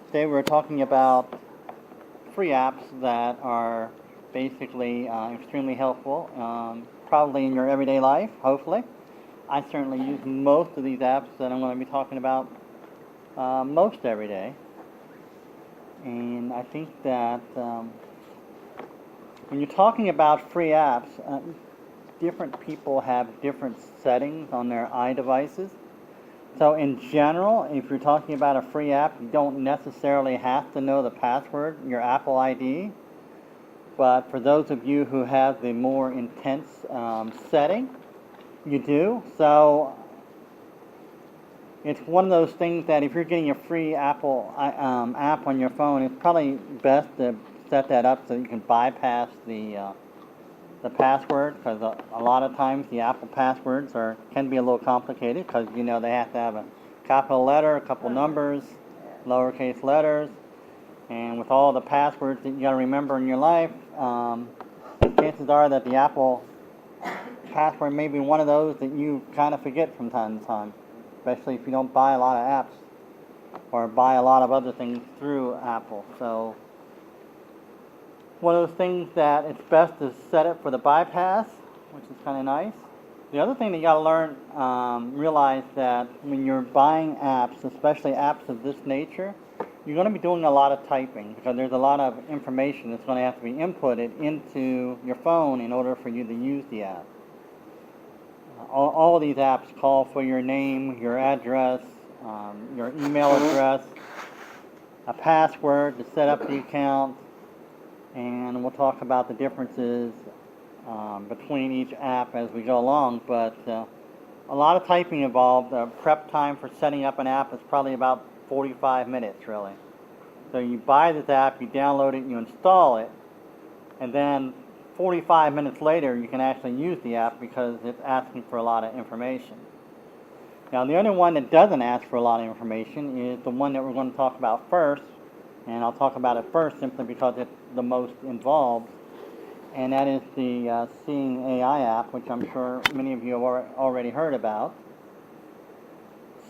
Today we're talking about free apps that are basically extremely helpful, probably in your everyday life, hopefully. I certainly use most of these apps that I'm going to be talking about most every day. And I think that when you're talking about free apps, different people have different settings on their iDevices. So in general, if you're talking about a free app, you don't necessarily have to know the password, your Apple ID. But for those of you who have the more intense setting, you do. So it's one of those things that if you're getting a free Apple app on your phone, it's probably best to set that up so you can bypass the password, because a lot of times the Apple passwords can be a little complicated, because they have to have a capital letter, a couple numbers, lowercase letters, and with all the passwords that you got to remember in your life, chances are that the Apple password may be one of those that you kind of forget from time to time, especially if you don't buy a lot of apps or buy a lot of other things through Apple. So one of those things that it's best to set it for the bypass, which is kind of nice. The other thing that you got to learn, realize that when you're buying apps, especially apps of this nature, you're going to be doing a lot of typing, because there's a lot of information that's going to have to be inputted into your phone in order for you to use the app. All of these apps call for your name, your address, your email address, a password to set up the account, and we'll talk about the differences between each app as we go along. But a lot of typing involved. Prep time for setting up an app is probably about 45 minutes, really. So you buy this app, you download it, you install it, and then 45 minutes later you can actually use the app because it's asking for a lot of information. Now, the other one that doesn't ask for a lot of information is the one that we're going to talk about first, and I'll talk about it first simply because it's the most involved, and that is the Seeing AI app, which I'm sure many of you have already heard about.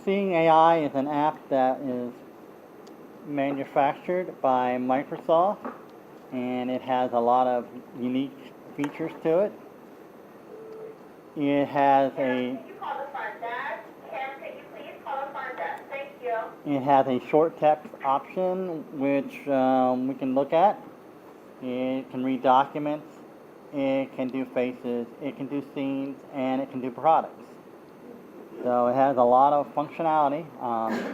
Seeing AI is an app that is manufactured by Microsoft, and it has a lot of unique features to it. It has a It has a short text option, which we can look at. It can read documents, it can do faces, it can do scenes, and it can do products. So it has a lot of functionality.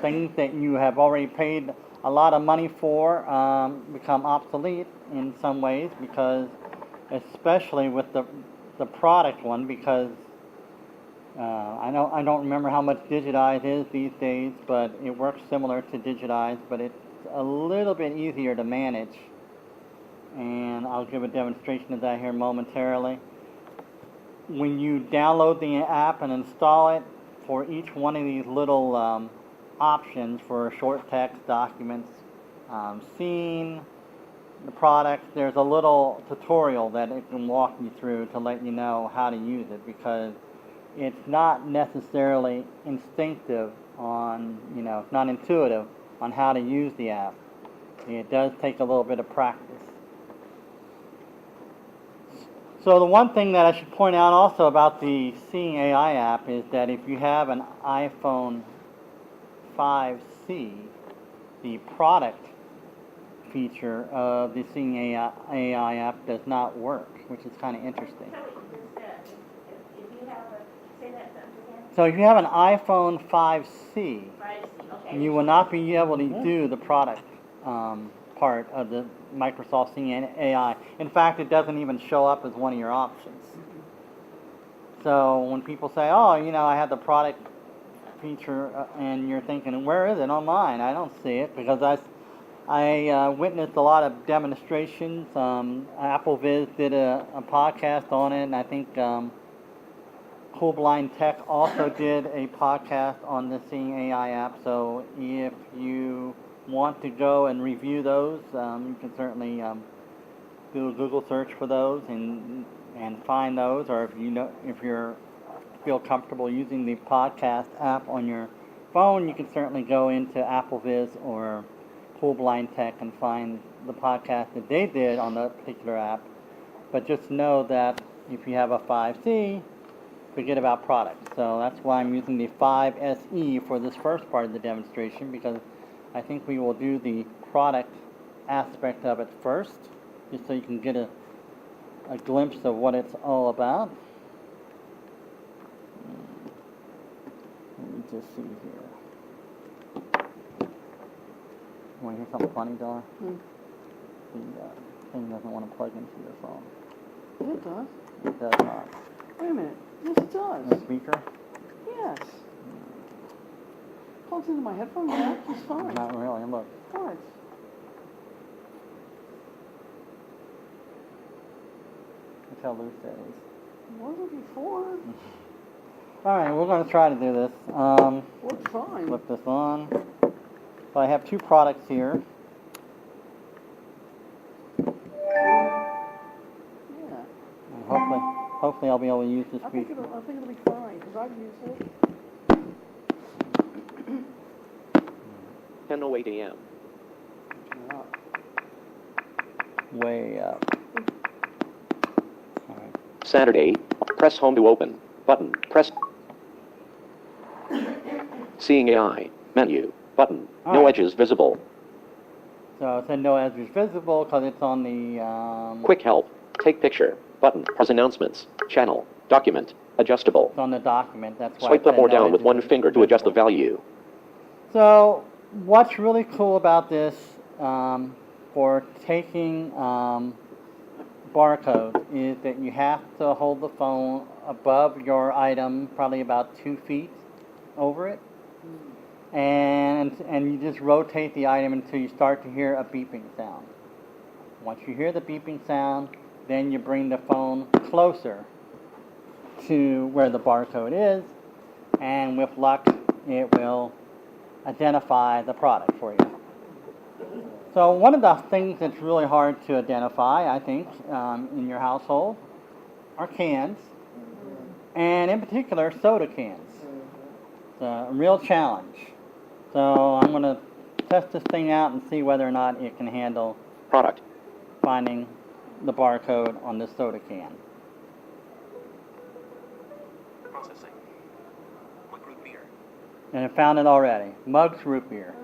Things that you have already paid a lot of money for become obsolete in some ways, because especially with the product one, because I don't remember how much Digitize is these days, but it works similar to Digitize, but it's a little bit easier to manage. And I'll give a demonstration of that here momentarily. When you download the app and install it, for each one of these little options for short text, documents, scene, the product, there's a little tutorial that it can walk you through to let you know how to use it, because it's not necessarily instinctive it's not intuitive on how to use the app. It does take a little bit of practice. So the one thing that I should point out also about the Seeing AI app is that if you have an iPhone 5C, the product feature of the Seeing AI app does not work, which is kind of interesting. So if you have an iPhone 5C, you will not be able to do the product part of the Microsoft Seeing AI. In fact, it doesn't even show up as one of your options. So when people say, oh, I have the product feature, and you're thinking, where is it on mine? I don't see it, because I witnessed a lot of demonstrations. AppleViz did a podcast on it, and I think Cool Blind Tech also did a podcast on the Seeing AI app. So if you want to go and review those, you can certainly do a Google search for those and find those, or if you feel comfortable using the podcast app on your phone, you can certainly go into AppleViz or Pool Blind Tech and find the podcast that they did on that particular app. But just know that if you have a 5C, forget about products. So that's why I'm using the 5SE for this first part of the demonstration, because I think we will do the product aspect of it first, just so you can get a glimpse of what it's all about. Let me just see here. You want to hear something funny, Dar? The thing doesn't want to plug into your phone. It does. It does not. Wait a minute. Yes, it does. The speaker? Yes. Plugs into my headphone jack. It's fine. Not really. Look. What? Look how loose that is. It wasn't before. All right, we're going to try to do this. Works fine. Flip this on. So I have two products here. Yeah. And hopefully I'll be able to use this I think speaker. it'll be fine, because I've used it. 10:08 a.m. Way up. All right. Saturday. Press home to open. Button. Press. Seeing AI. Menu. Button. No Alright. edges visible. So it said no edges visible because it's on the... Quick help. Take picture. Button. Press announcements. Channel. Document. Adjustable. It's on the document. That's why Swipe it up said or no down with edges one finger to adjust the visible. value. So what's really cool about this for taking barcodes is that you have to hold the phone above your item, probably about 2 feet over it, and you just rotate the item until you start to hear a beeping sound. Once you hear the beeping sound, then you bring the phone closer to where the barcode is, and with luck, it will identify the product for you. So one of the things that's really hard to identify, I think, in your household are cans, and in particular, soda cans. It's a real challenge. So I'm going to test this thing out and see whether or not it can handle Product. finding the barcode on this soda can. Processing. What root beer? And it found it already. Muggs Root Beer.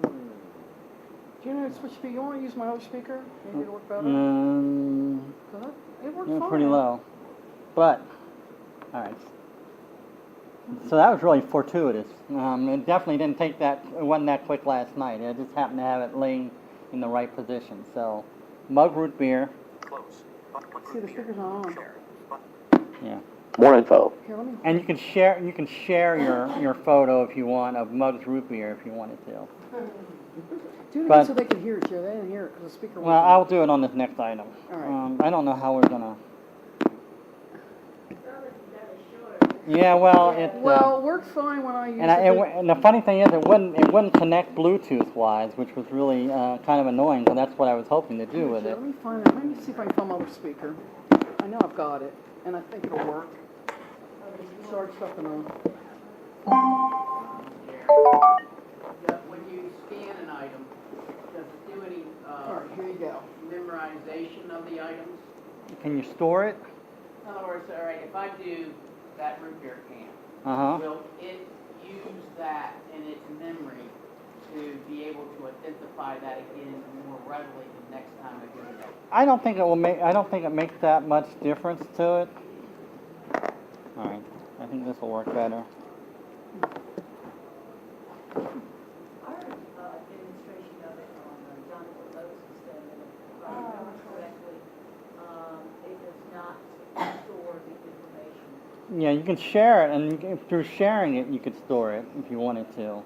Do you know which speaker? You want to use my other speaker? Maybe it'll work better? 'Cause it worked fine. Pretty low. But, alright. So that was really fortuitous. It definitely didn't take that, it wasn't that quick last night. I just happened to have it laying in the right position. So, Mug Root Beer. Close. What See, root the beer? speaker's not on. Share. Button. Yeah. More info. Here, let me... And you can share your photo if you want of Muggs Root Beer if you wanted to. Do it But- again so they can hear it, Joe. They didn't hear it because the speaker Well, I'll do it on this next item. All right. I don't know how we're gonna. Yeah, well, it. Well, it worked fine when I used And, it. and the funny thing is, it wouldn't connect Bluetooth-wise, which was really kind of annoying. But that's what I was hoping to do with it. Let me find that. Let me see if I can find my other speaker. I know I've got it, and I think it'll work. Sorry, stuff on. When you scan an item, does it do any All right, here you go. memorization of the items? Can you store it? In other words, all right, if I do that root beer can, Uh huh. will it use that in its memory to be able to identify that again more readily the next time I do it? I don't think it will make. I don't think it makes that much difference to it. All right. I think this will work better. Our demonstration of it on Jonathan Lowe's system, and if I remember correctly, it does not store the information. Yeah, you can share it, and through sharing it, you could store it if you wanted to.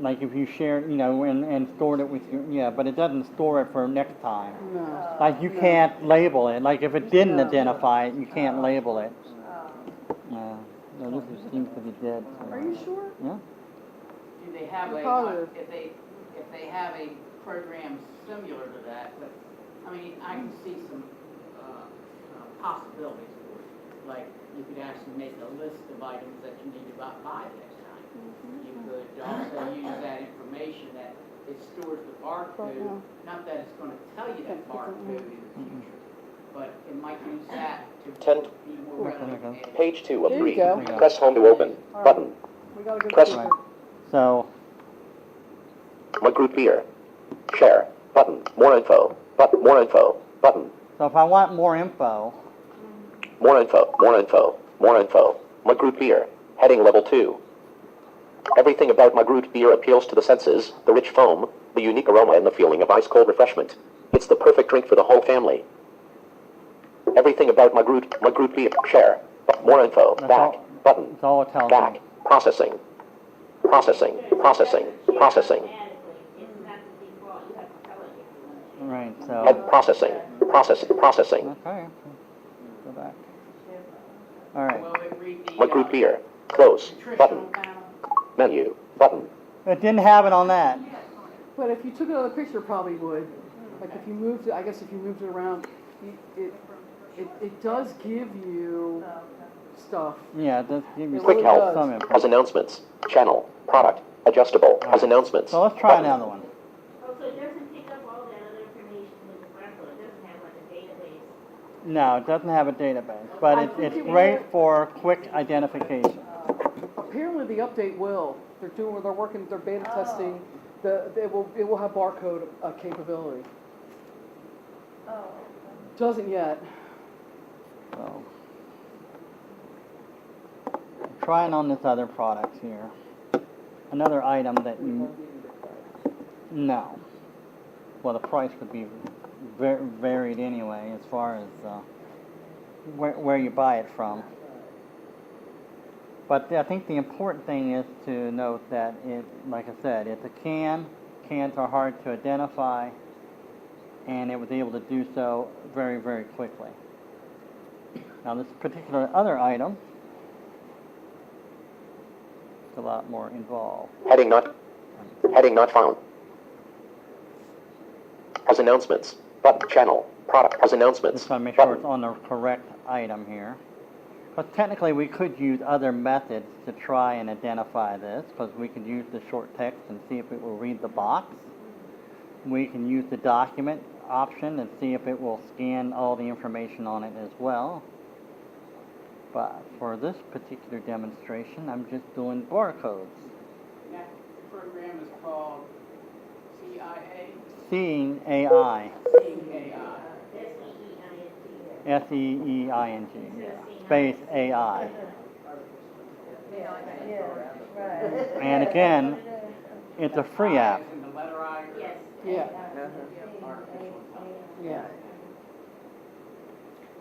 Like if you shared, and stored it with you, yeah, but it doesn't store it for next time. No. Like you can't label it. Like if it didn't No. identify it, you can't label it. No, this seems to be dead. Are you sure? Yeah. Do they have You're a, positive. if they have a program similar to that, but, I mean, I can see some possibilities for it. Like, you could actually make a list of items that you need to buy next time. You could also use that information that it stores the barcode, not that it's gonna tell you that barcode in the future, but it might use that to 10. be more relevant. and- Page 2 of There you 3. go. Press home to open. Button. We got a good Press- speaker. So, My group beer. Share. Button. More info. Button. More info. Button. so if I want more info, More info. More info. More info. My group beer. Heading level 2. Everything about my Groot beer appeals to the senses, the rich foam, the unique aroma and the feeling of ice-cold refreshment. It's the perfect drink for the whole family. Everything about my Groot beer. Share. More info. That's Back. all- Button. it's all it tells Back. me. Processing. Processing. Processing. Processing. It's not the default, you have to tell it if you want. Right, so, Head processing. Processing. Processing. okay, go back. All right, Will it read the, My Groot beer. Close. nutritional Button. panel? Menu. Button. it didn't have it on that. But if you took another picture, it probably would. Like if you moved it, I guess if you moved it around, it does give you stuff. Yeah, it does give you It Quick really help. does. some info. As announcements. Channel. Product. Adjustable. As announcements. So let's try Button. another one. Oh, so it doesn't pick up all that other information in the barcode, it doesn't have like a database? No, it doesn't have a database, but I it's think it great will. for quick identification. Apparently the update will. They're working, they're beta testing. It will have barcode capability. Oh. Doesn't yet. So, trying on this other product here. Another item that you, no. Well, the price would be varied anyway as far as where you buy it from. But I think the important thing is to note that it, like I said, it's a can. Cans are hard to identify, and it was able to do so very, very quickly. Now, this particular other item is a lot more involved. Heading not found. As announcements. Button. Channel. Product. As announcements. Just want to make sure Button. it's on the correct item here. Because technically we could use other methods to try and identify this, because we could use the short text and see if it will read the box. We can use the document option and see if it will scan all the information on it as well. But for this particular demonstration, I'm just doing barcodes. That program is called CIA, Seeing AI. Seeing AI. S-E-E-I-N-T. S-E-E-I-N-G. Space AI. And again, it's a free app. As in the letter I. Yes. Yeah. Artificial intelligence. Yeah.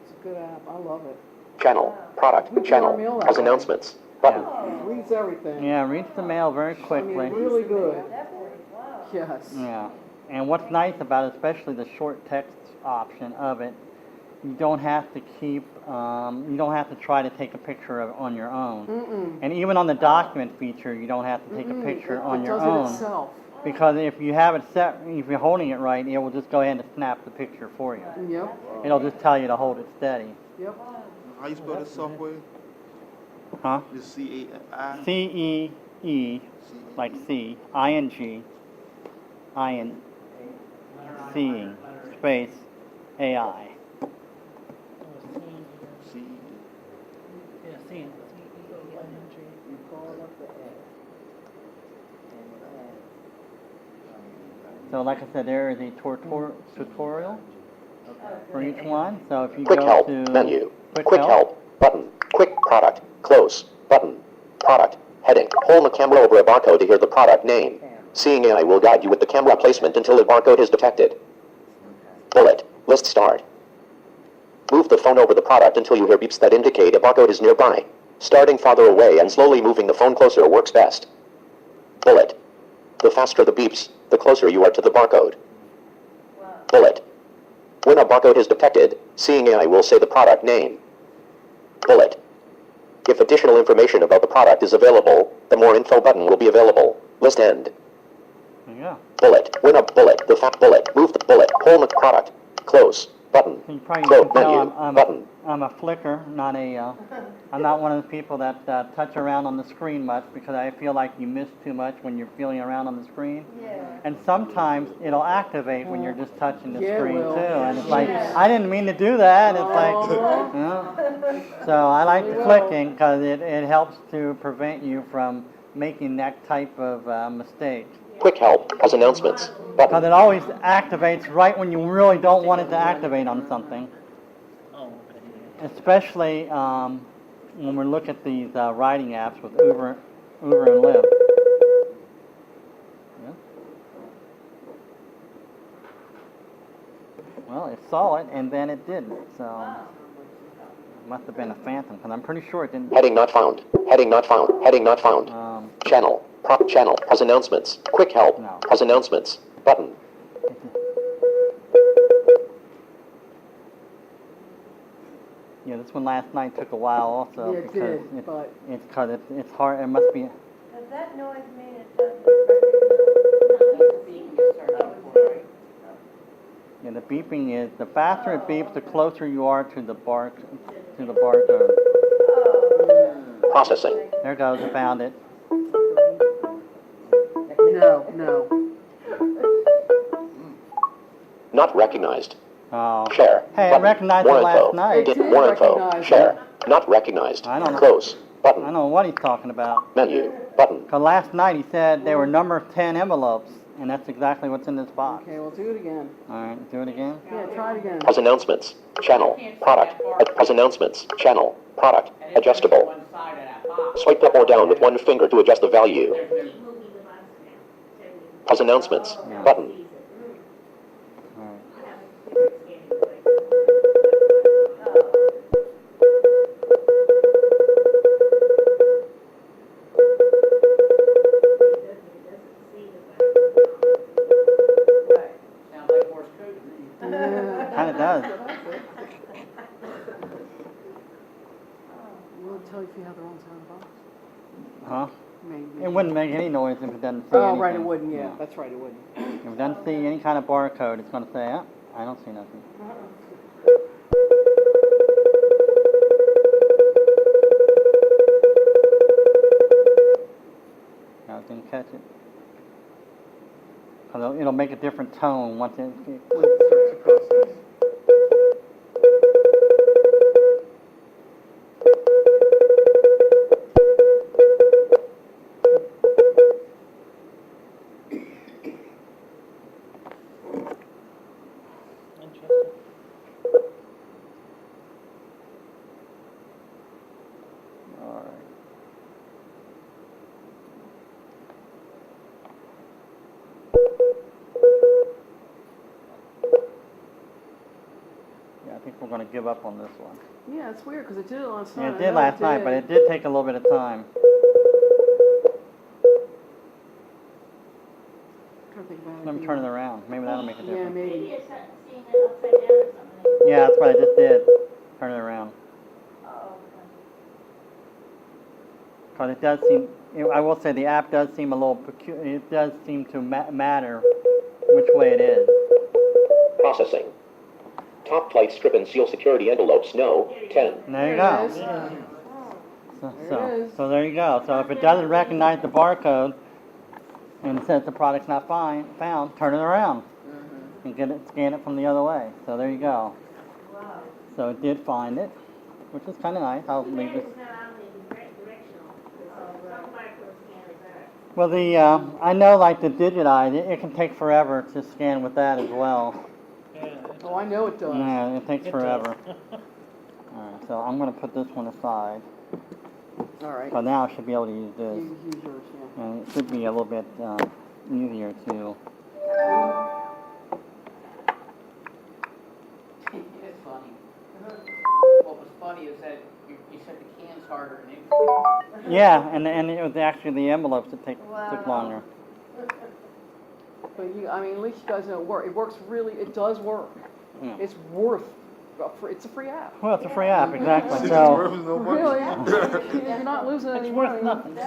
It's a good app. I love it. Channel. Product. We do our mail Channel. that As way. announcements. Button. It reads everything. Yeah, reads the mail very I mean, quickly. really good. Yes. Yeah, and what's nice about it, especially the short text option of it, you don't have to keep, you don't have to try to take a picture of on your own. Mm-mm. And even on the document feature, you don't have to take a picture on your It does it own. itself. Because if you have it set, if you're holding it right, it will just go ahead and snap the picture for you. Yep. It'll just tell you to hold it steady. Yep. How you spell this software? Huh? It's C-A-I? C-E-E, like C, I-N-G, I-N, seeing, space, A-I. C. So like I said, there is a tutorial for each one. So if you Quick go help. to Menu. Quick Quick help, help. Button. Quick product. Close. Button. Product. Heading. Hold the camera over a barcode to hear the product name. Seeing AI will guide you with the camera placement until the barcode is detected. Bullet. List start. Move the phone over the product until you hear beeps that indicate a barcode is nearby. Starting farther away and slowly moving the phone closer works best. Bullet. The faster the beeps, the closer you are to the barcode. Bullet. When a barcode is detected, Seeing AI will say the product name. Bullet. If additional information about the product is available, the More Info button will be available. List end. there you go. Bullet. When a bullet, the bullet. Move the bullet. Hold the product. Close. button. So you probably Close can tell menu, button. I'm a flicker, not I'm not one of the people that touch around on the screen much because I feel like you miss too much when you're feeling around on the screen. Yeah. And sometimes it'll activate when you're just touching the Yeah, it screen will. too. And it's like, Yeah. I didn't mean to do that. It's like, Oh. you know. So I like Really will. flicking because it helps to prevent you from making that type of mistake. Quick help, as announcements, Because button. it always activates right when you really don't want it to activate on something. Especially when we look at these writing apps with Uber and Lyft. Yeah. Well, it saw it and then it didn't. So it must have been a phantom because I'm pretty sure it didn't. Heading not found. Heading not found. Heading not found. Channel. Prop channel. As announcements. Quick help. No. As announcements. Button. Yeah, this one last night took a while also Yeah, it because did, but- it's hard. It must be. Does that noise mean it doesn't That's the beacon you're searching for, right? Yeah, the beeping is the faster it beeps, the closer you are to the barcode. Processing. There it goes. I found it. No. Not recognized. Oh. Share. Hey, I Button. recognized More it last info. night. It did More info. recognize Share. it. Not recognized. I don't know. Close. I Button. don't know what he's talking about. Menu. Button. Because last night he said there were number of 10 envelopes, and that's exactly what's in this box. Okay, we'll do it again. All right, do it again. Yeah, try it again. As announcements. Channel. Product. As announcements. Channel. Product. And it's Adjustable. one side of that box. Swipe up or down with one finger to adjust the value. There's no moving the box now? As announcements. Yeah. Button. All right. I have a different scanning device. It doesn't see the background. Right. sounds like Morse code to me. Kind of does. Will it tell you if you have the wrong sound box? Huh? Maybe. It wouldn't make any noise if it doesn't see Oh, anything. right, it wouldn't, yeah. That's right, it wouldn't. If it doesn't see any kind of barcode, it's going to say, oh, I don't see nothing. No, it didn't catch it. 'Cause it'll make a different tone once it When it starts to process. All right. Yeah, I think we're going to give up on this one. Yeah, it's weird, because it did it last night. Yeah, it I did know last night, but it did take a little bit of time. I'm trying to think about Let me turn it around. Maybe that'll make a Yeah, difference. Maybe maybe. it's seeing it upside down or something. Yeah, that's what I just did. Turn it around. Oh, okay. Because it does seem, I will say the app does seem a little peculiar. It does seem to matter which way it is. Processing. Top flight strip and seal security envelopes. No. 10. And there you There go. it is. So there you go. So if it doesn't recognize the barcode and it says the product's not found, turn it around and scan it from the other way. So there you go. Wow. So it did find it, which is kind of nice. I'll leave this. It's not only directional, some barcode scanners are. Well, I know like the Digitize, it can take forever to scan with that as well. Oh, I know it does. Yeah, it takes forever. Alright, so I'm going to put this one aside. All right. So now I should be able to use this. Use yours, yeah. And it should be a little bit easier to. It's funny. What was funny is that you said the can's harder than ink. Yeah, and it was actually the envelopes that took longer. But I mean, at least you guys know it works. It works really, it does work. Yeah. It's worth, it's a free app. Well, it's a free app, exactly. It's So, worth no money. Really, you're not losing any money. nothing.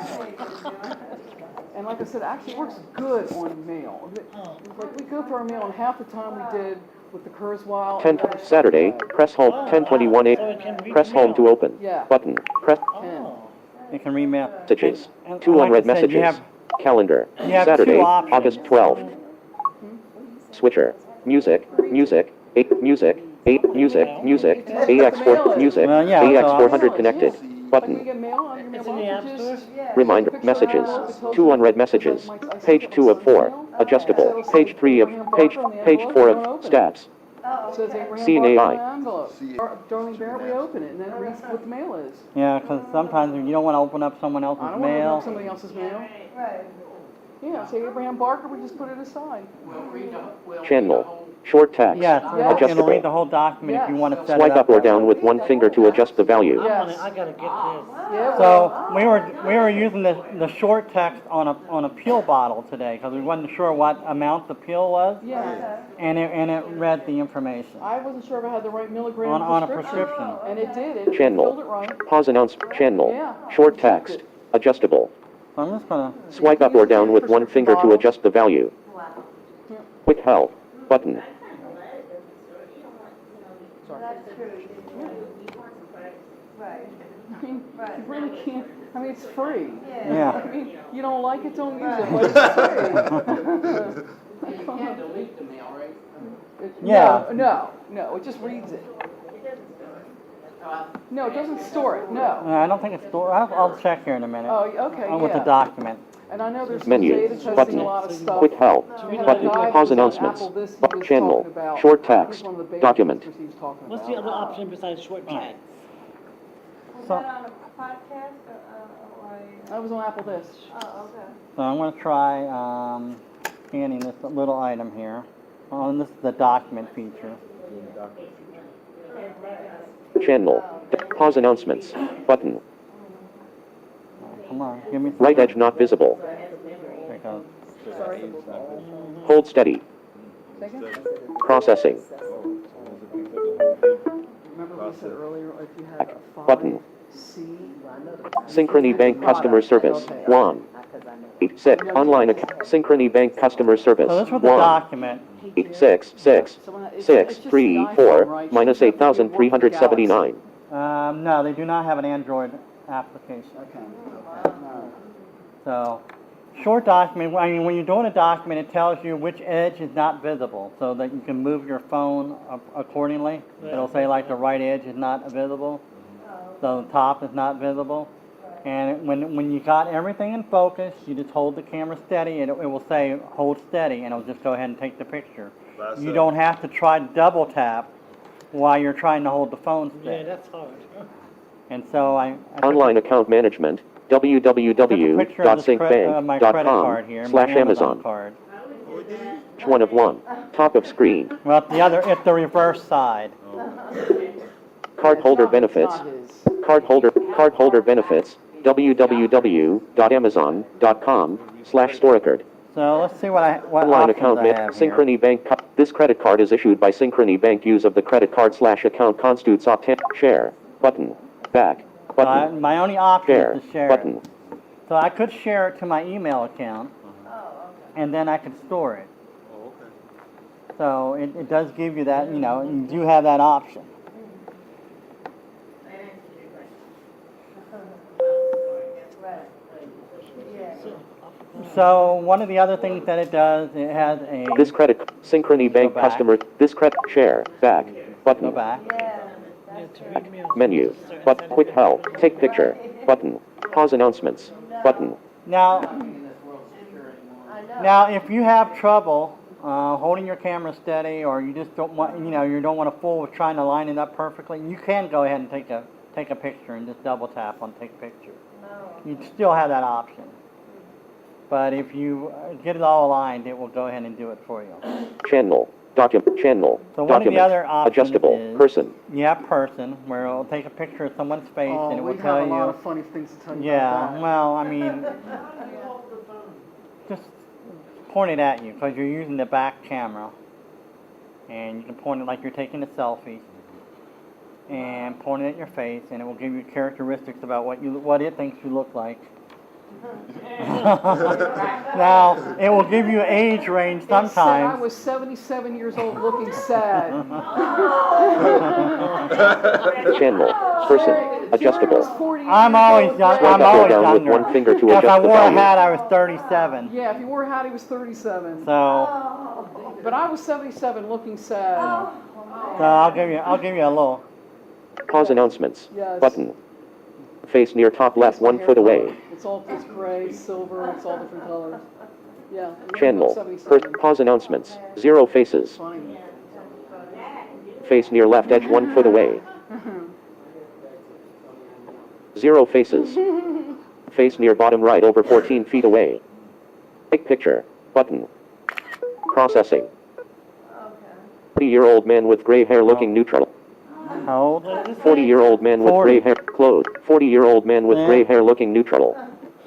And like I said, it actually works good on mail. Like we go through our mail, and half the time we did with the Kurzweil. 10 Saturday, press home, 10:21 So it can read press home to mail. open. Yeah. Button, press Oh. It can read mail. messages. And 2 like I unread said, you messages. have- Calendar, you have Saturday, two options. August 12th. Switcher, music, music, 8, music, 8, music, music, AX4, music, Well, yeah, AX400 so- connected. Like when you Button, get mail on your It's in the app mailbox, store? you just reminder, take a picture of messages. the envelope, it tells 2 you- unread because messages. I see Page it 2 of on 4, Sunday mail. adjustable. So it'll say Page 3 of, Abraham page, Barker on the page envelope, 4 you don't of, open it. stats. Oh, It says okay. Abraham CNAI. Barker on the envelope. See- Darling Barrett, we open it, and then it reads what the mail is. Yeah, because sometimes you don't want to open up someone else's I don't want to open mail. up somebody else's mail. Right. Yeah, say Abraham Barker, we just put it aside. We'll read the, we'll read the Channel, whole. short text. Yes, Yes. it'll read the whole document if you Yes. want to set Swipe it up. up or that down way. with one finger to adjust the value. Yes. I gotta get this. Yeah, So well, we were using the short text on a pill bottle today because we wasn't sure what amount the pill was, yeah. and it read the information I wasn't sure if I had the right milligram on a prescription. prescription. And it did, it Channel. filled it right. Pause announcement. Channel, Yeah. short text, adjustable. So I'm just gonna. Swipe up or down with one finger to adjust the value. Wow. Quick help, button. That's true. Right. I mean, Right. you really can't, I mean, it's free. Yeah. I mean, you don't like it, don't use it, but it's free. You can't delete the mail, right? Yeah. No, it just reads it. Uh, No, it doesn't store it, no. I don't think it's stored. I'll check here in a minute. Oh, okay, With the yeah. document. And I know there's some Menu, data testing button. a lot of stuff. Quick help, We had a button. guy Pause who was on announcements. Apple this, he was Channel, talking about- short I think text, one of the beta document. testers he was talking What's about. the other option besides short chat? Was So- that on a podcast or? I was on Apple this. Oh, okay. So I'm gonna try scanning this little item here. Oh, and this is the document feature. Channel, pause announcements, button. Come on, give me. Right edge not visible. There it goes. Hold steady. Second? Processing. Remember we said earlier, if you had a Button. 5C. Synchrony Bank customer service. 1. 6. Online account. Synchrony Bank customer service. So this was the 1. document. 6. 6. Someone- it's 6. just the 3. iPhone, 4. right? Minus You just have to get 8,379. No, they do not have an Android application. Okay. So, short document, I mean, when you're doing a document, it tells you which edge is not visible so that you can move your phone accordingly. It'll say like the right edge is not visible, so the top is not visible. And when you got everything in focus, you just hold the camera steady, and it will say hold steady, and it'll just go ahead and take the picture. You don't have to try to double tap while you're trying to hold the phone Yeah, steady. that's hard. And so I took Online account management. a picture of this my credit card here, my www.syncbank.com/Amazon. Amazon card. Which one of one? Top of screen. Well, it's the reverse side. Cardholder benefits. Not his. Cardholder benefits. www.amazon.com/storerecord. So let's see what Online options account I have here. Synchrony Bank. This credit card is issued by Synchrony Bank. Use of the credit card/account constitutes opt-in. Share button. Back So button. my only option Share is to share button. it. So I could share it to my email account, and then I could store it. Oh, okay. So it does give you that, you do have that option. Right. Yeah. So one of the other things that it does, it has a This credit Synchrony Bank back. customer. This credit share back go button. back. Yeah. Yeah, to read mail. Menu. But quick help. Take picture button. Pause announcements button. Now, in this world secure anymore. I know. now if you have trouble holding your camera steady, or you just don't want, you don't want to fool with trying to line it up perfectly, you can go ahead and take a picture and just double tap on take picture. No. You still have that option. But if you get it all aligned, it will go ahead and do it for you. Channel. Document. Channel. So one of the Document. other options Adjustable. is Person. you have person, where it'll take a picture of someone's face and Oh, it we will have tell a lot you. of funny things to tell you Yeah, about that. well, I mean, just point it at you because you're using the back camera, and you can point it like you're taking a selfie, and point it at your face, and it will give you characteristics about what it thinks you look like. Now, it will give you age range It said I sometimes. was 77 years old looking sad. Channel. Person. Jerry was Adjustable. 48 I'm years always old, young. Greg. I'm Swipe up or always down with younger. one finger to If I adjust the wore a value. hat, I was 37. Yeah, if he wore a hat, he was 37. So, But I was 77 looking sad. so I'll give you a little. Pause announcements. Yes. Button. Face near top left, It's my 1 hair foot color. away. It's gray, silver, it's all different colors. Yeah. it looks Channel. 77. Pause announcements. 0 faces. Funny. Face near left edge, 1 foot away. 0 faces. Face near bottom right over 14 feet away. Take picture. Button. Processing. 40-year-old man with gray hair looking neutral. How old? 40-year-old man with 40. gray hair. Clothed. 40-year-old man with Yeah. gray hair looking neutral.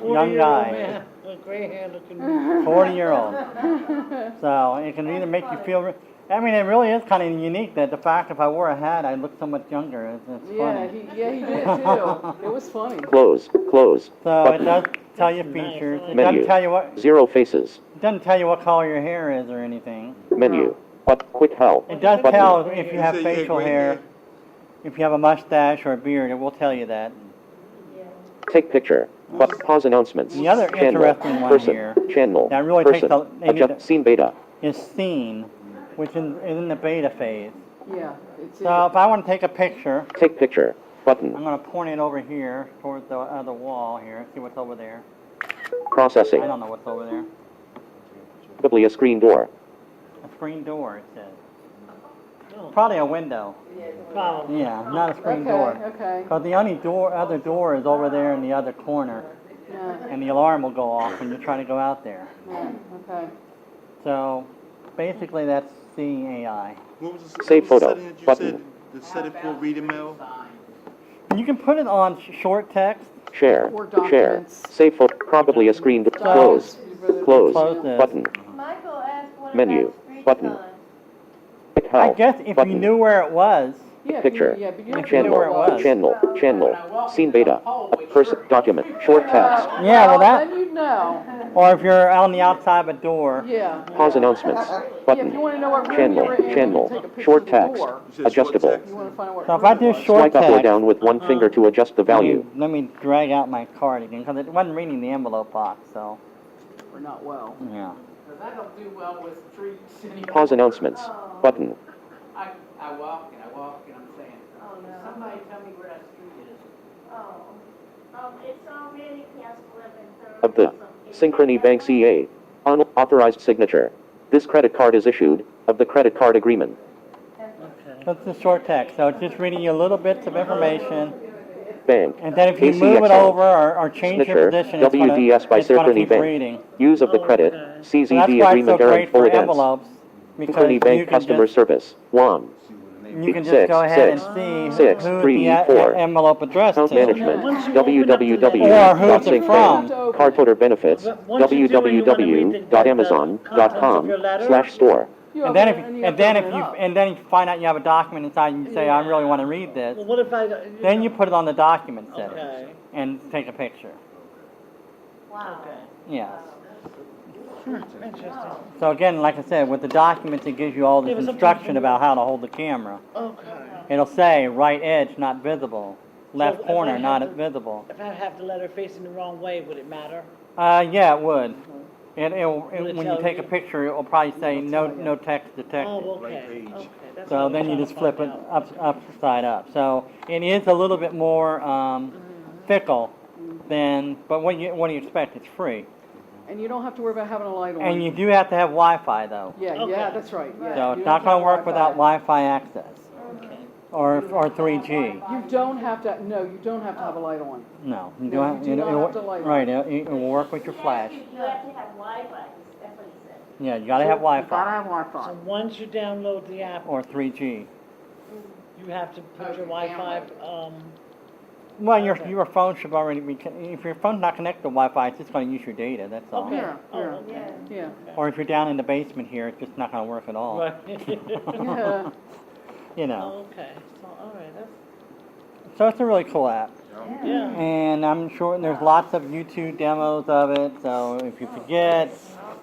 Young guy. Man with gray hair looking. 40-year-old. So it can either make you feel. I mean, it really is kind of unique that the fact if I wore a hat, I'd look so much younger. It's Yeah, funny. he did too. It was funny. Close. Close. So it Button. does tell you Nice. features. It Menu. doesn't tell you what. 0 faces. It doesn't tell you what color your hair is or anything. Menu. But quick help. It does Button. tell if you You have said you had facial gray hair, hair. if you have a mustache or a beard. It will tell you that. Take picture. But pause announcements. The other Channel. interesting one Person. here Channel. that really Person. takes a- they need Adjust. to- Scene beta. is seen, which is in the beta phase. Yeah. It's So if I want to take a picture, Take picture. Button. I'm going to point it over here towards the other wall here. See what's over there. Processing. I don't know what's over there. Probably a screen door. A screen door, it says. Oh, Probably a window. probably. Yeah, not a screen okay, door. okay. Because the only other door is over there in the other corner. Yeah, And the alarm will go off when you're trying to go out there. yeah, okay. So basically that's seeing AI. What was the, Save what was the photo. setting that you Button. said? The setting for reading mail? You can put it on short text. Share. Word Share. documents. Save photo. Probably a screen door. Close. Close. Close this. Button. Michael asked what Menu. about street Button. signs? Quick I help. guess if you Button. knew where it was, Yeah, Picture. Yeah, but you have to Channel. know where it was. Channel. Channel. Scene beta. First document. Short text. Yeah, well, that- Then you'd know. or if you're on the outside of a door. Yeah. Pause announcements. Yeah, if Button. you want to know what room Channel. you were in, Channel. you take a picture Short of the text. door. You said short Adjustable. text? You want to find out what So if room I it do was. short Swipe up or text, down with one finger to adjust the value. let me drag out my card again because it wasn't reading the envelope box. So Or not well. yeah. Because I don't do well with streets anymore. Pause announcements. Button. I walk and I'm saying, Oh, no. somebody tell me where that street is. Oh, it's already past 11:30. Of the Synchrony Bank CA. Unauthorized signature. This credit card is issued of the credit card agreement. Okay. That's the short text. So it's just reading you little bits of information, Bank. and then if you move it KCXO. over or change your Signature. position, it's gonna WDS by it's gonna Synchrony keep Bank. reading. Use of the Oh, credit. okay. So that's CZD why it's so agreement great errand full for events. envelopes because Synchrony you Bank can customer just service. 1. you can just go ahead and see Six, who's three, the four. envelope addressed Account to. management. Once you open up the letter- Or who's it www.syncbank. from. Cardholder benefits. But once you do it, you wanna read the contents of your letter? www.amazon.com/store. You And then open if it you, you have and to then open if it you up. and then you find out you have a document inside and you say I really want to read this, Well, what if I? then you put it on the document set Okay. and take a picture. Wow. Okay. Yes. Interesting. So again, like I said, with the documents, it gives you all Yeah, this but instruction sometimes- about how to hold the camera. Okay. It'll say right edge not visible, left if I corner have not to- visible. If I have the letter facing the wrong way, would it matter? Yeah, it would. It Will it when you tell take a you? picture, it will probably say no text detected. Oh, okay. Okay. That's what So I'm then you trying just to flip find it out. upside up. So it is a little bit more fickle than, but what do you expect? It's free. And you don't have to worry about having a light on. And you do have to have Wi-Fi though. Yeah, Okay. yeah, that's right. Yeah. So You it's don't not have going have to work without Wi-Fi. Wi-Fi access Okay. or 3G. You don't have to, no, you don't have to have a light on. No, you No, don't. you do not have to light on. Right, it will work with your flash. You have to have Wi-Fi, that's what he said. Yeah, you got to have You gotta Wi-Fi have Wi-Fi. So once you download the app, or 3G. you have to put your Wi-Fi, Well, Okay. your phone should already be. If your phone's not connected to Wi-Fi, it's just going to use your data. That's all. okay. Yeah, Oh, yeah. okay. Yeah. Or if you're down in the basement here, it's just not going to work at all. Right. Yeah. You know. Okay, so, all right, that's, So it's a really cool app. Yeah. And I'm sure there's lots of YouTube demos of it. So if you forget,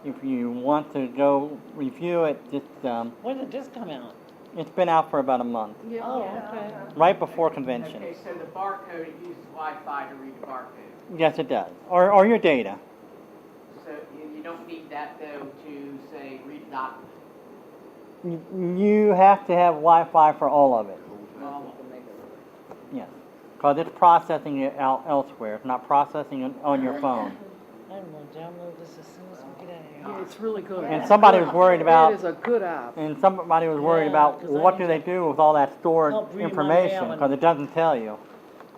if you want to go review it, just When did this come out? it's been out for about a month, Yeah. Oh, okay. right before convention. Okay, so the barcode, it uses Wi-Fi to read the barcode. Yes, it does. Or your data. So you don't need that though to say read a document. You have to have Wi-Fi for all of it. Yes, because it's processing it out elsewhere. It's not processing it on your phone. I'm gonna download this as soon as we get out of here. Yeah, it's really good. And somebody was worried about. It is a good app. And somebody was worried Yeah, about 'cause I what need do they to do with all that stored help read my information, mail because it doesn't tell you.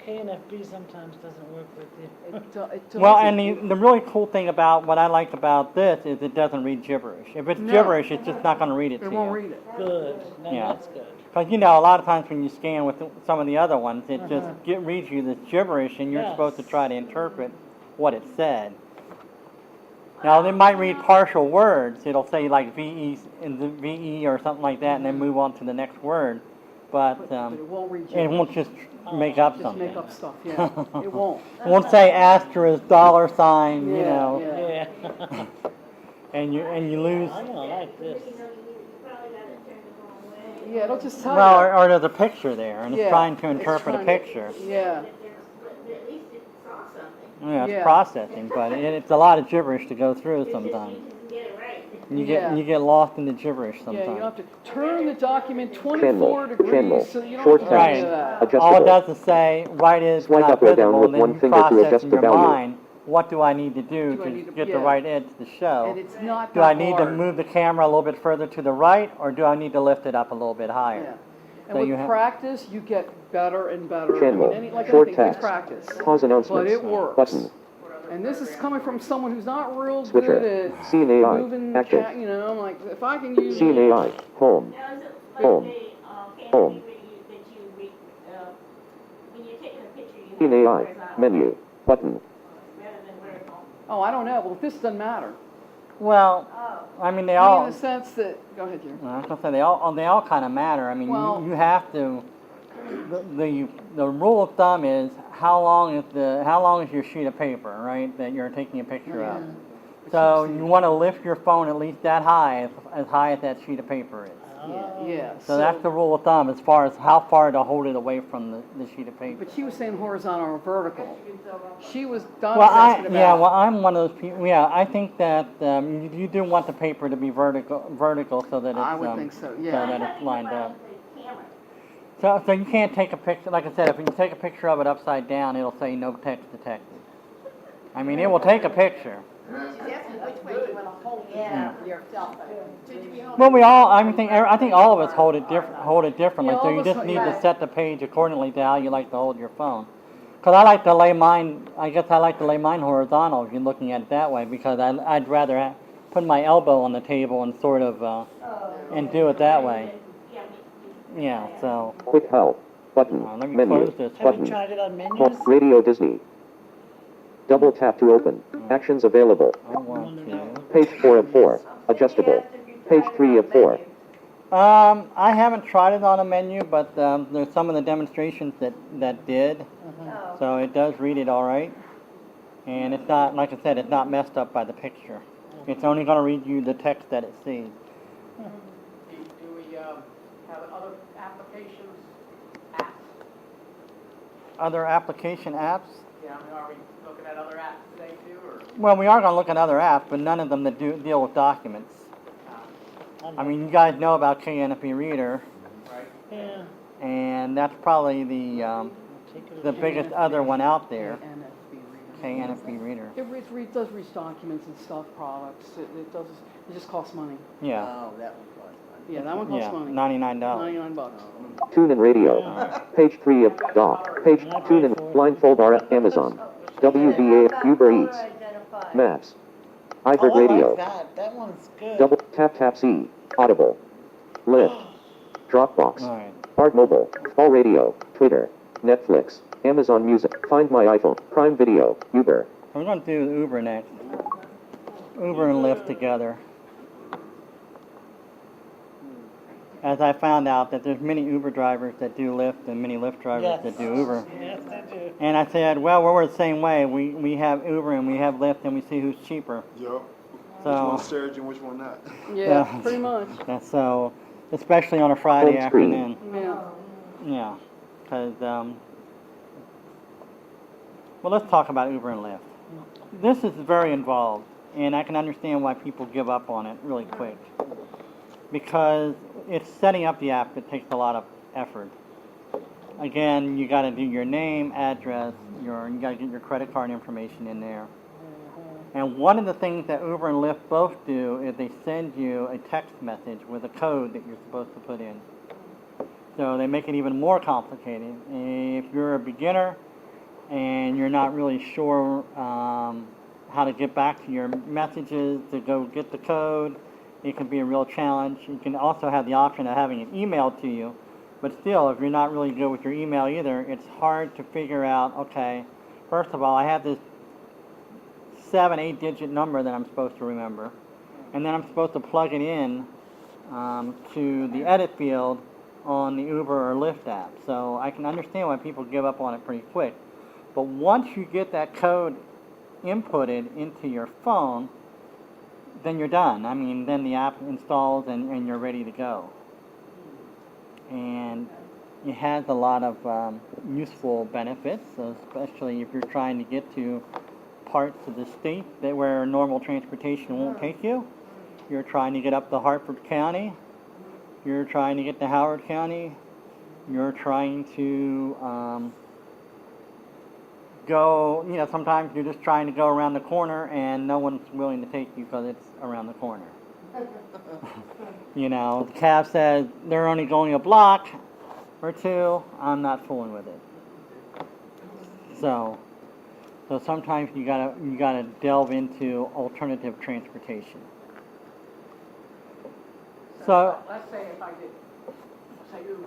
KNFB sometimes doesn't work with you. It does. Well, and the really cool thing about what I like about this is it doesn't read gibberish. If it's No. gibberish, it's just not going to read it to It you. won't read it. Good, then Yeah. that's good. Because you know, a lot of times when you scan with some of the other ones, it just reads you this gibberish, and you're Yes. supposed to try to interpret what it said. Now, it might read partial words. It'll say like VE in the VE or something like that, and then move on to the next word. But But it won't read it won't just make up Just something. make up stuff, yeah. It won't. It won't say asterisk, dollar sign, you Yeah, know, yeah. Yeah. and you lose. I'm gonna like this. Yeah, it'll just tell Well, you. or there's a picture there, and it's Yeah, trying to it's interpret a trying to- picture. Yeah. Yeah, it's Yeah. processing, but it's a lot of gibberish to go through sometimes. You Yeah. get lost in the gibberish Yeah, sometimes. you don't have to turn the document Channel, 24 degrees, channel, so you don't short have to do any text, of that. adjustable. All it does is say, right is Swipe not up or down visible, with and then one you finger to process adjust in the your value. mind, what do I need to do Do I to need to- get the yeah. right edge to show? And it's not Do that I need to hard. move the camera a little bit further to the right, or do I need to lift it up a little bit Yeah. higher? And So with you have- practice, you get better and better. Channel, like short anything, text, practice. pause announcements, But it works. button, And this is coming from someone who's not real switcher, good at CNAI, moving, active, you know, I'm like, if I can use. CNAI, home, home, home, CNAI, menu, button, Oh, I don't know, well, this doesn't matter. Well, I mean, they I all. mean, in the sense that, go ahead, Jerry. I was gonna say they all kind of matter. I mean, Well- you have to. The rule of thumb is how long is your sheet of paper, right? That you're taking a picture of. So you want to lift your phone at least that high, as high as that sheet of paper is. Yeah. So that's the rule of thumb as far as how far to hold it away from the sheet of paper. But she was saying horizontal or vertical. She was done Well, asking about. yeah, well, I'm one of those people. Yeah, I think that you do want the paper to be vertical, so that it's I would think so, so yeah. that it's lined up. So you can't take a picture. Like I said, if you take a picture of it upside down, it'll say no text detected. I mean, it will take a picture. Well, we all. I think all of us hold it differently. Yeah, So all you of us just need yeah. to set the page accordingly to how you like to hold your phone. Because I like to lay mine. I guess I like to lay mine horizontal if you're looking at it that way. Because I'd rather put my elbow on the table and sort of and do it that way. Yeah. So quick help, button, let me menu, close this. Have you button, tried it on home, menus? Radio Disney, double tap to open, actions available, I want to. page 4 of 4, adjustable, page 3 of 4, I haven't tried it on a menu, but there's some of the demonstrations that did. So it does read it all right. And it's not, like I said, it's not messed up by the picture. It's only going to read you the text that it sees. Do we have other applications, apps? Other application apps? Yeah, I mean, are we looking at other apps today too, or? Well, we are going to look at other apps, but none of them that deal with documents. I mean, you guys know about KNFB Reader, Right. Yeah. and that's probably the biggest other one out there, KNFB Reader. It does reach documents and stuff, products. It just costs money. Yeah. Oh, that one costs money. Yeah, that one costs Yeah, money. $99. $99. tune in radio, page 3 of doc, page tune in, blindfold R, Amazon, WBA, Uber Eats, Maps, iHeart Oh, I Radio, like that. That one's good. double tap C, Audible, Lyft, Dropbox, All right. Art Mobile, All Radio, Twitter, Netflix, Amazon Music, Find My iPhone, Prime Video, Uber. We're going to do Uber next. Uber and Lyft together. As I found out that there's many Uber drivers that do Lyft and many Lyft drivers Yes. that do Uber. Yes, that's And I said, well, we're the same way. We have Uber and we have Lyft and we see who's cheaper. Yup. So- Which one's surge and which one not? Yeah, Yeah. pretty much, And so, especially on a Friday Home screen. afternoon. yeah. Yeah. Because, well, let's talk about Uber and Lyft. This is very involved, and I can understand why people give up on it really quick. Because it's setting up the app that takes a lot of effort. Again, you got to do your name, address, you got to get your credit card information in there. And one of the things that Uber and Lyft both do is they send you a text message with a code that you're supposed to put in. So they make it even more complicated. If you're a beginner and you're not really sure how to get back to your messages to go get the code, it can be a real challenge. You can also have the option of having it emailed to you, but still, if you're not really good with your email either, it's hard to figure out, okay, first of all, I have this 7, 8-digit number that I'm supposed to remember, and then I'm supposed to plug it in to the edit field on the Uber or Lyft app. So I can understand why people give up on it pretty quick. But once you get that code inputted into your phone, then you're done. I mean, then the app installs and you're ready to go. And it has a lot of useful benefits, especially if you're trying to get to parts of the state that where normal transportation won't take you. You're trying to get up to Hartford County. You're trying to get to Howard County. You're trying to go, sometimes you're just trying to go around the corner and no one's willing to take you because it's around the corner. The cab says they're only going a block or two. I'm not fooling with it. So sometimes you gotta delve into alternative transportation. So Let's say if I get, say Uber,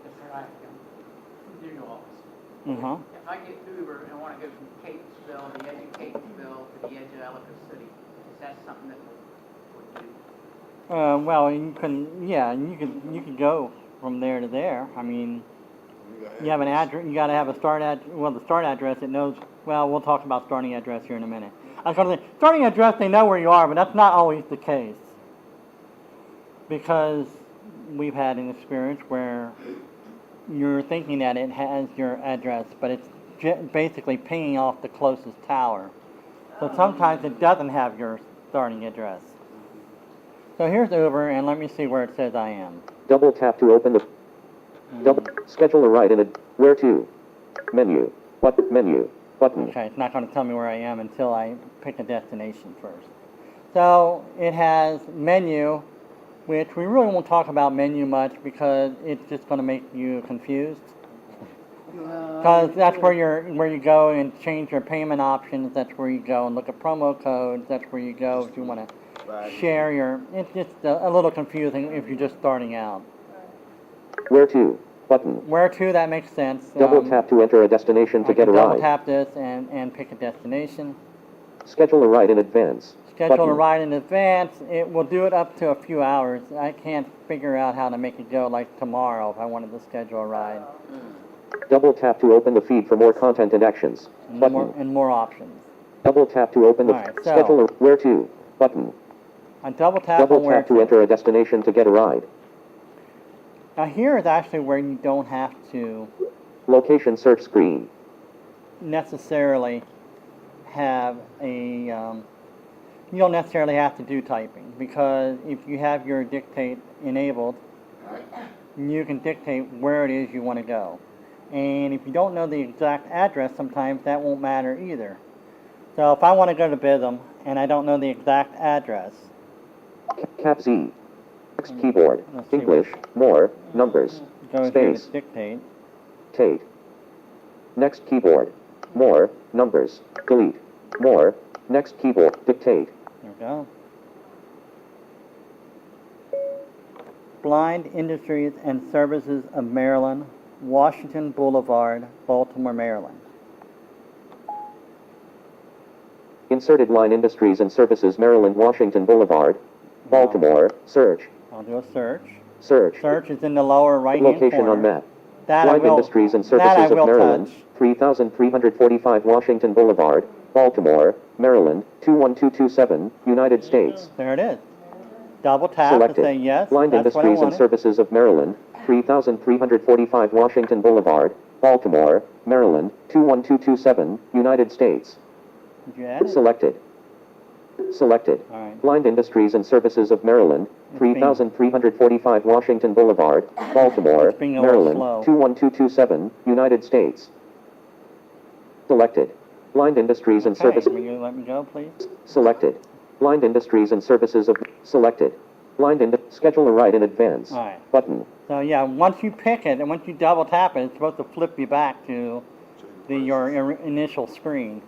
if they're out from the new office. If I get Uber and want to go from Catonsville, the edge of Catonsville to the edge of Ellicott City, is that something that would do? well, you can go from there to there. I mean, you have an address. You got to have a start the start address. It knows. Well, we'll talk about starting address here in a minute. I was going to say, starting address, they know where you are, but that's not always the case. Because we've had an experience where you're thinking that it has your address, but it's basically pinging off the closest tower. So sometimes it doesn't have your starting address. So here's Uber, and let me see where it says I am. Double tap to open the schedule a ride in a where to menu button. Okay, it's not going to tell me where I am until I pick a destination first. So it has menu, which we really won't talk about menu much because it's just going to make you confused. Because that's where you go and change your payment options. That's where you go and look at promo codes. That's where you go if you want to share your. It's just a little confusing if you're just starting out. Where to button. Where to, that makes sense. Double tap to enter a destination to get a double ride. tap this and pick a destination. Schedule a ride in advance. Schedule button. a ride in advance. It will do it up to a few hours. I can't figure out how to make it go like tomorrow if I wanted to schedule a ride. Double tap to open the feed for more content and actions. Button. And more options. Double tap to open the Alright, so- schedule a where to button. I double tap Double on where tap to enter a destination to get a ride. Now here is actually where you don't have to Location search screen. necessarily have a, you don't necessarily have to do typing because if you have your dictate enabled, you can dictate where it is you want to go. And if you don't know the exact address, sometimes that won't matter either. So if I want to go to Bitham and I don't know the exact address, Cap Z. Next keyboard. Let's see. English. More. Numbers. go here to Space. dictate. Tate. Next keyboard. More. Numbers. Delete. More. Next keyboard. Dictate. There we go. Blind Industries and Services of Maryland, Washington Boulevard, Baltimore, Maryland. Inserted line Industries and Services Maryland Washington Boulevard. Baltimore. Search. I'll do a search. Search. Search is in the lower right-hand Location corner. on map. That I Blind will- Industries and that I Services of will Maryland, touch. 3345 Washington Boulevard, Baltimore, Maryland, 21227, United States. There it is. Double tap to Selected. say yes, Blind that's what I Industries and wanted. Services of Maryland, 3345 Washington Boulevard, Baltimore, Maryland, 21227, United States. Did you add it? Selected. Selected. All right. Blind Industries and Services of Maryland, 3345 Washington Boulevard, Baltimore, It's being a little Maryland, slow. 21227, United States. Selected. Blind Industries and Okay, Services. will you let me go, please? Selected. Blind Industries and Services of. Selected. Schedule a ride in advance. All right. Button. So yeah, once you pick it and once you double tap it, it's supposed to flip you back to your initial screen.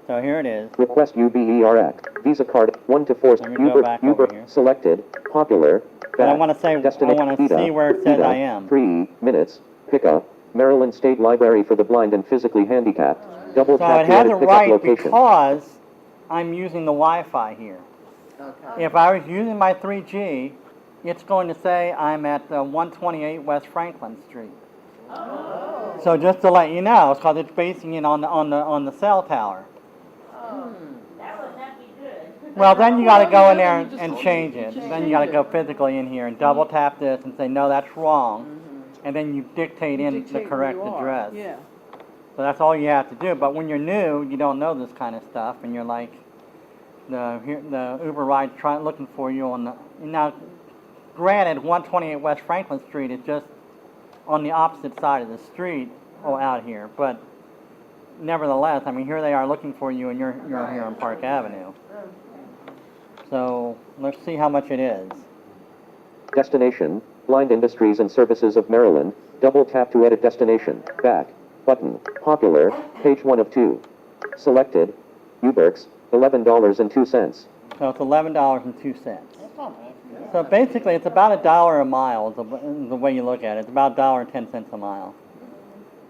So here it is. Request UBERX. Visa card 1 to 4. Let me go back over here. Selected. Popular. But I Back. want to say, I Destination. want to see where it says Ida, I am. 3 minutes. Pickup. Maryland State Library for the Blind and Physically Handicapped. Double So tap it to has edit it pickup right location. because I'm using the Wi-Fi here. Okay. If I was using my 3G, it's going to say I'm at 128 West Franklin Street. So just to let you know, it's because it's basing it on the cell tower. That would not be good. Well, then you got to go in there You just and don't- change you it. change Then you got to it. go physically in here and double tap this and say, no, that's wrong. And then you dictate in the Dictate where correct you are. address. Yeah. So that's all you have to do. But when you're new, you don't know this kind of stuff, and you're like, the Uber ride looking for you on the. Now, granted, 128 West Franklin Street is just on the opposite side of the street, out here. But nevertheless, I mean, here they are looking for you, and you're here on Park Avenue. So let's see how much it is. Destination. Blind Industries and Services of Maryland. Double tap to edit destination. Back. Button. Popular. Page 1 of 2. Selected. Uberx. $11.02. So it's $11.02. That's not bad. So basically, it's about $1 a mile. Is the way you look at it. It's about $1.10 a mile.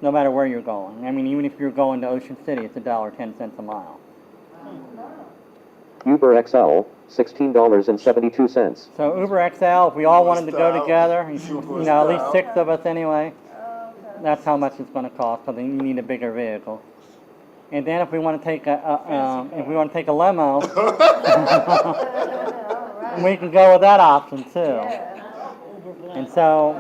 No matter where you're going. I mean, even if you're going to Ocean City, it's $1.10 a mile. Uber XL. $16.72. So Uber XL, if we all wanted to go together, at least 6 of us anyway, that's how much it's going to cost. So then you need a bigger vehicle. And then if we want to take a limo, we can go with that option too. And so,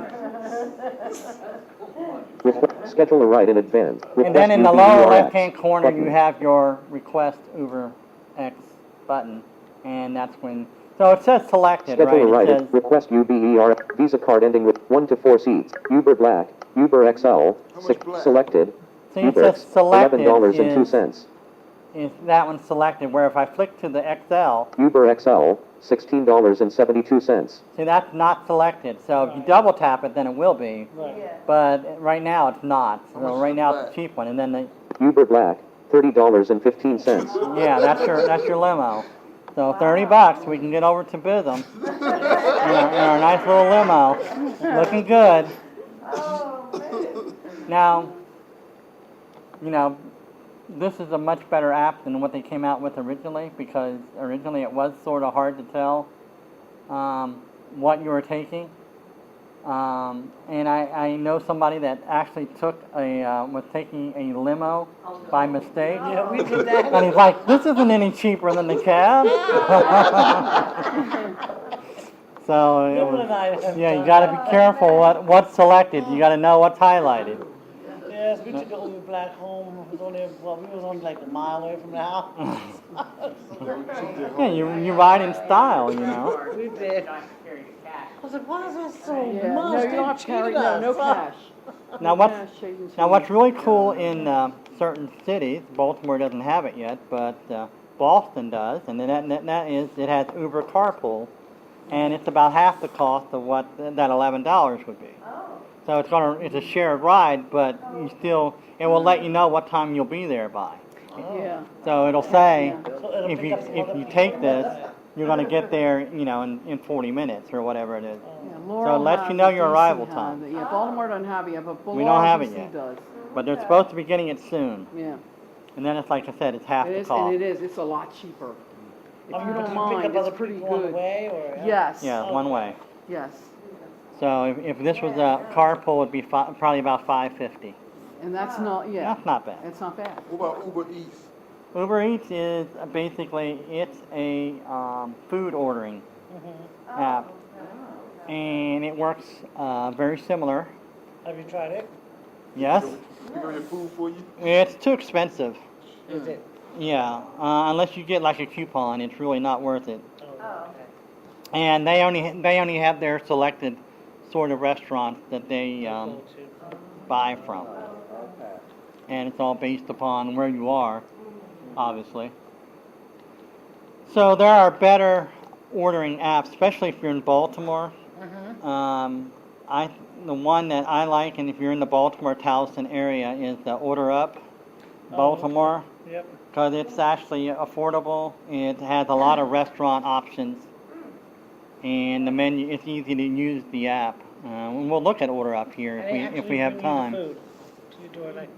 Schedule a ride in advance. and then in the Request lower UBERX. left-hand corner, Button. you have your request Uber X button, and that's when. So it says selected, Schedule a right? ride. It says. Request UBERX. Visa card ending with 1 to 4 seats. Uber Black. Uber XL. Selected. See, it says Uberx. selected $11.02. is that one selected, where if I flick to the XL, Uber XL. $16.72. see, that's not selected. So if you double tap it, then it will be. Right. But right now it's not. So right now it's a cheap one. And then the, Uber Black. $30.15. yeah, that's your limo. So $30, we can get over to Bism in our nice little limo, looking good. Now, this is a much better app than what they came out with originally, because originally it was sort of hard to tell what you were taking. And I know somebody that actually was taking a limo by mistake. Yeah, we did that. And he's like, this isn't any cheaper than the cab. So, Bill and I have yeah, you done gotta be careful what's selected. You gotta know what's highlighted. Yes, we took an Uber Black home. It was only, we was only like a mile away from the house. Yeah, you ride in style, We did. Not to carry the cash. I was like, why is that so Yeah, much? no, you They don't have to carry, cheated no us. cash. Now Cash, shading Now, what's change. really cool in certain cities, Baltimore doesn't have it yet, but Boston does, and that is it has Uber Carpool, and it's about half the cost of what that $11 would be. So it's a shared ride, but it will let you know what time you'll be there by. Yeah. So it'll say So it'll if pick up some other you people. take this, you're going to get there, in 40 minutes or whatever it is. Yeah, Laurel it lets you has know it, your DC arrival has time. it. Yeah, Baltimore doesn't have it yet, but We don't have it DC yet. does. But they're supposed to be getting it soon. Yeah. And then it's like I said, it's half It the is, cost. and it is. It's a lot cheaper. If I mean, you but don't pick mind, up other it's pretty people on the good. way, or? Yes. Yeah, one way. Yes. So if this was a carpool, it'd be probably about $5.50. And that's not, yeah. That's not bad. It's not bad. What about Uber Eats? Uber Eats is basically, it's a food ordering app. And it works very similar. Have you tried it? Yes. Pick up your food for you? It's too expensive. Is it? Yeah. Unless you get like a coupon, it's really not worth it. Oh, okay. And they only have their selected sort of restaurants that they Go to. buy from. And it's all based upon where you are, obviously. So there are better ordering apps, especially if you're in Baltimore. The one that I like, and if you're in the Baltimore Towson area, is the Order Up Baltimore, Yep. because it's actually affordable. It has a lot of restaurant options, and the menu, it's easy to use the app. We'll look at Order Up here And they if we actually have bring time. you the food. You do it like,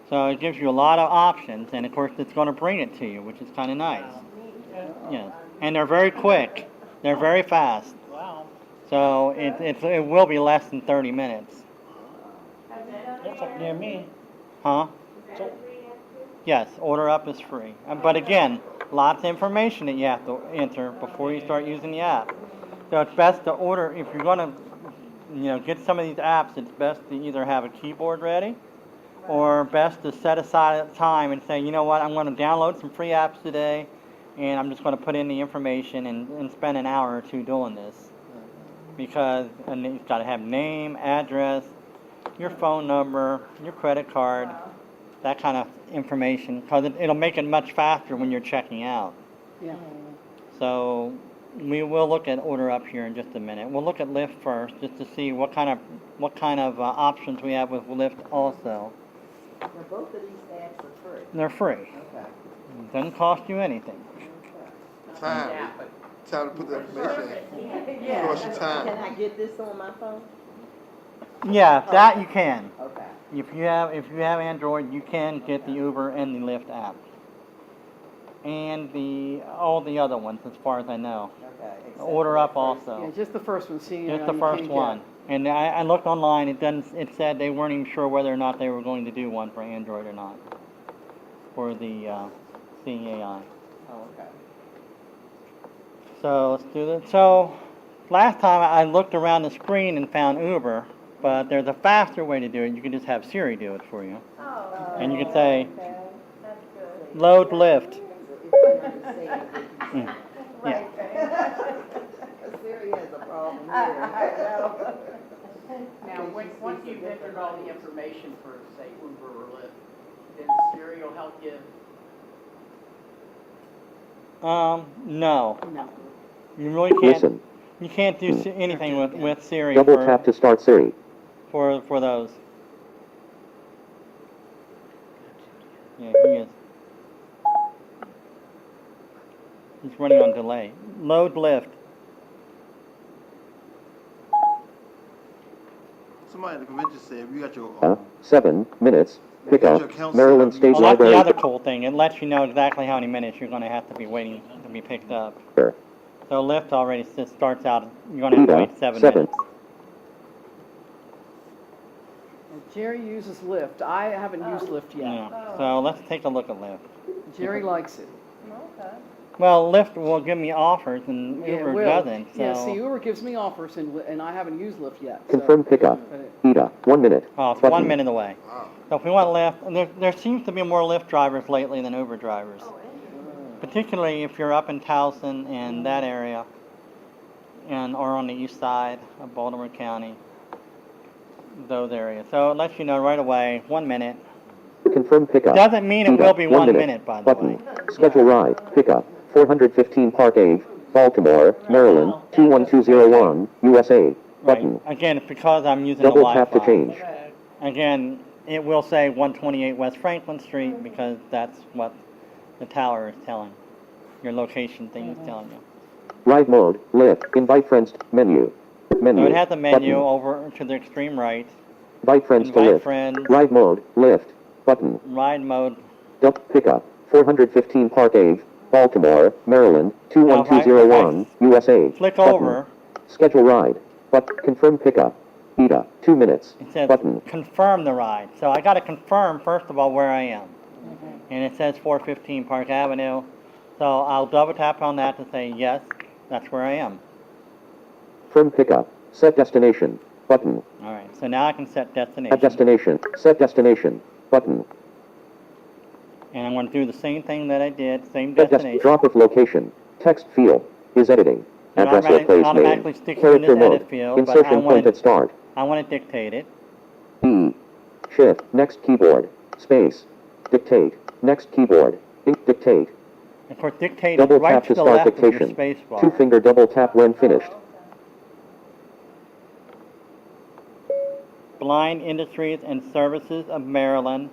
So it gives you a lot of options, and of course it's going to bring it to you, which is kind of nice. yeah. Yeah, and they're very quick. They're very fast. Wow. So it will be less than 30 minutes. That's up near me. Huh? So, Yes, Order Up is free. But again, lots of information that you have to enter before you start using the app. So it's best to order, if you're going to get some of these apps, it's best to either have a keyboard ready, or best to set aside time and say, you know what, I'm going to download some free apps today, and I'm just going to put in the information and spend an hour or two doing this. Because you've got to have name, address, your phone number, your credit card, that kind of information, because it'll make it much faster when you're checking out. Yeah. So we will look at Order Up here in just a minute. We'll look at Lyft first, just to see what kind of options we have with Lyft also. Now, both of these apps are free. They're free. Okay. Doesn't cost you anything. Time. Yeah, but Time to put the information in. Yeah. Cost you time. Can I get this on my phone? Yeah, that you can. Okay. If you have Android, you can get the Uber and the Lyft app, and all the other ones, as far as I know. Okay. except Order for Up the first- also. Yeah, just the first one, seeing Just how the you first can't one. get. And I looked online. It said they weren't even sure whether or not they were going to do one for Android or not, for the CAI. Oh, okay. So let's do this. So last time I looked around the screen and found Uber, but there's a faster way to do it. You can just have Siri do it for you. Oh. And you can say, Okay. That's good. load Lyft. If you understand what you Mm. say. Yeah. Siri has a problem here. now, once you've entered all the information for, say, Uber or Lyft, then Siri will help you. No. No. You really can't. Listen. You can't do anything with Siri Double for, tap to start Siri. for those. Yeah, he is. He's running on delay. Load Lyft. Somebody at the convention said, if you got your 7 minutes. Pickup. Your account Maryland set up, State Well, that's the Library. other cool thing. It lets you know exactly how many minutes you're going to have to be waiting to be picked up. Sure. So Lyft already starts out, you're going to have to wait 7 minutes. And Jerry uses Lyft. I haven't used Lyft yet. Yeah. So let's take a look at Lyft. Jerry likes it. Okay. Well, Lyft will give me offers and Yeah, Uber will. doesn't. So. Yeah, see, Uber gives me offers, and I haven't used Lyft yet. so- Confirm pickup. but it- Ida. 1 minute. Oh, it's Button. 1 minute away. Wow. So if we want Lyft, and there seems to be more Lyft drivers lately than Uber drivers. Particularly if you're up in Towson and that area, or on the east side of Baltimore County, those areas. So it lets you know right away, 1 minute. Confirm pickup. Doesn't mean it Ida. will be 1 minute, by the Button. way. Schedule ride. Pickup. 415 Park Ave, Baltimore, Maryland, 21201, USA. Right. Button. Again, it's because I'm using Double the tap to Wi-Fi. change. Okay. Again, it will say 128 West Franklin Street because that's what the tower is telling. Your location thing is telling you. Ride mode. Lyft. Invite friends. Menu. Menu. So it has a menu Button. over to the extreme right. Invite friends to Invite Lyft. friends. Ride mode. Lyft. Button. Ride mode. Pickup. 415 Park Ave, Baltimore, Maryland, 21201, USA. Flick Button. over. Schedule ride. But confirm pickup. ETA, 2 minutes. It says Button. confirm the ride. So I got to confirm first of all where I am. And it says 415 Park Avenue. So I'll double tap on that to say yes, that's where I am. Confirm pickup. Set destination. Button. All right. So now I can set Add destination. destination. Set destination. Button. And I'm going to do the same thing that I did, same Set destination. drop of location. Text field is editing. It Address or place automatically name. sticks you in this Character edit mode. field, but I Insertion want point it, at start. I want to dictate it. E. Shift. Next keyboard. Space. Dictate. Next keyboard. Dictate. Of course, dictate Double is right tap to to the start left of your dictation. space bar. 2-finger double tap when finished. Blind Industries and Services of Maryland,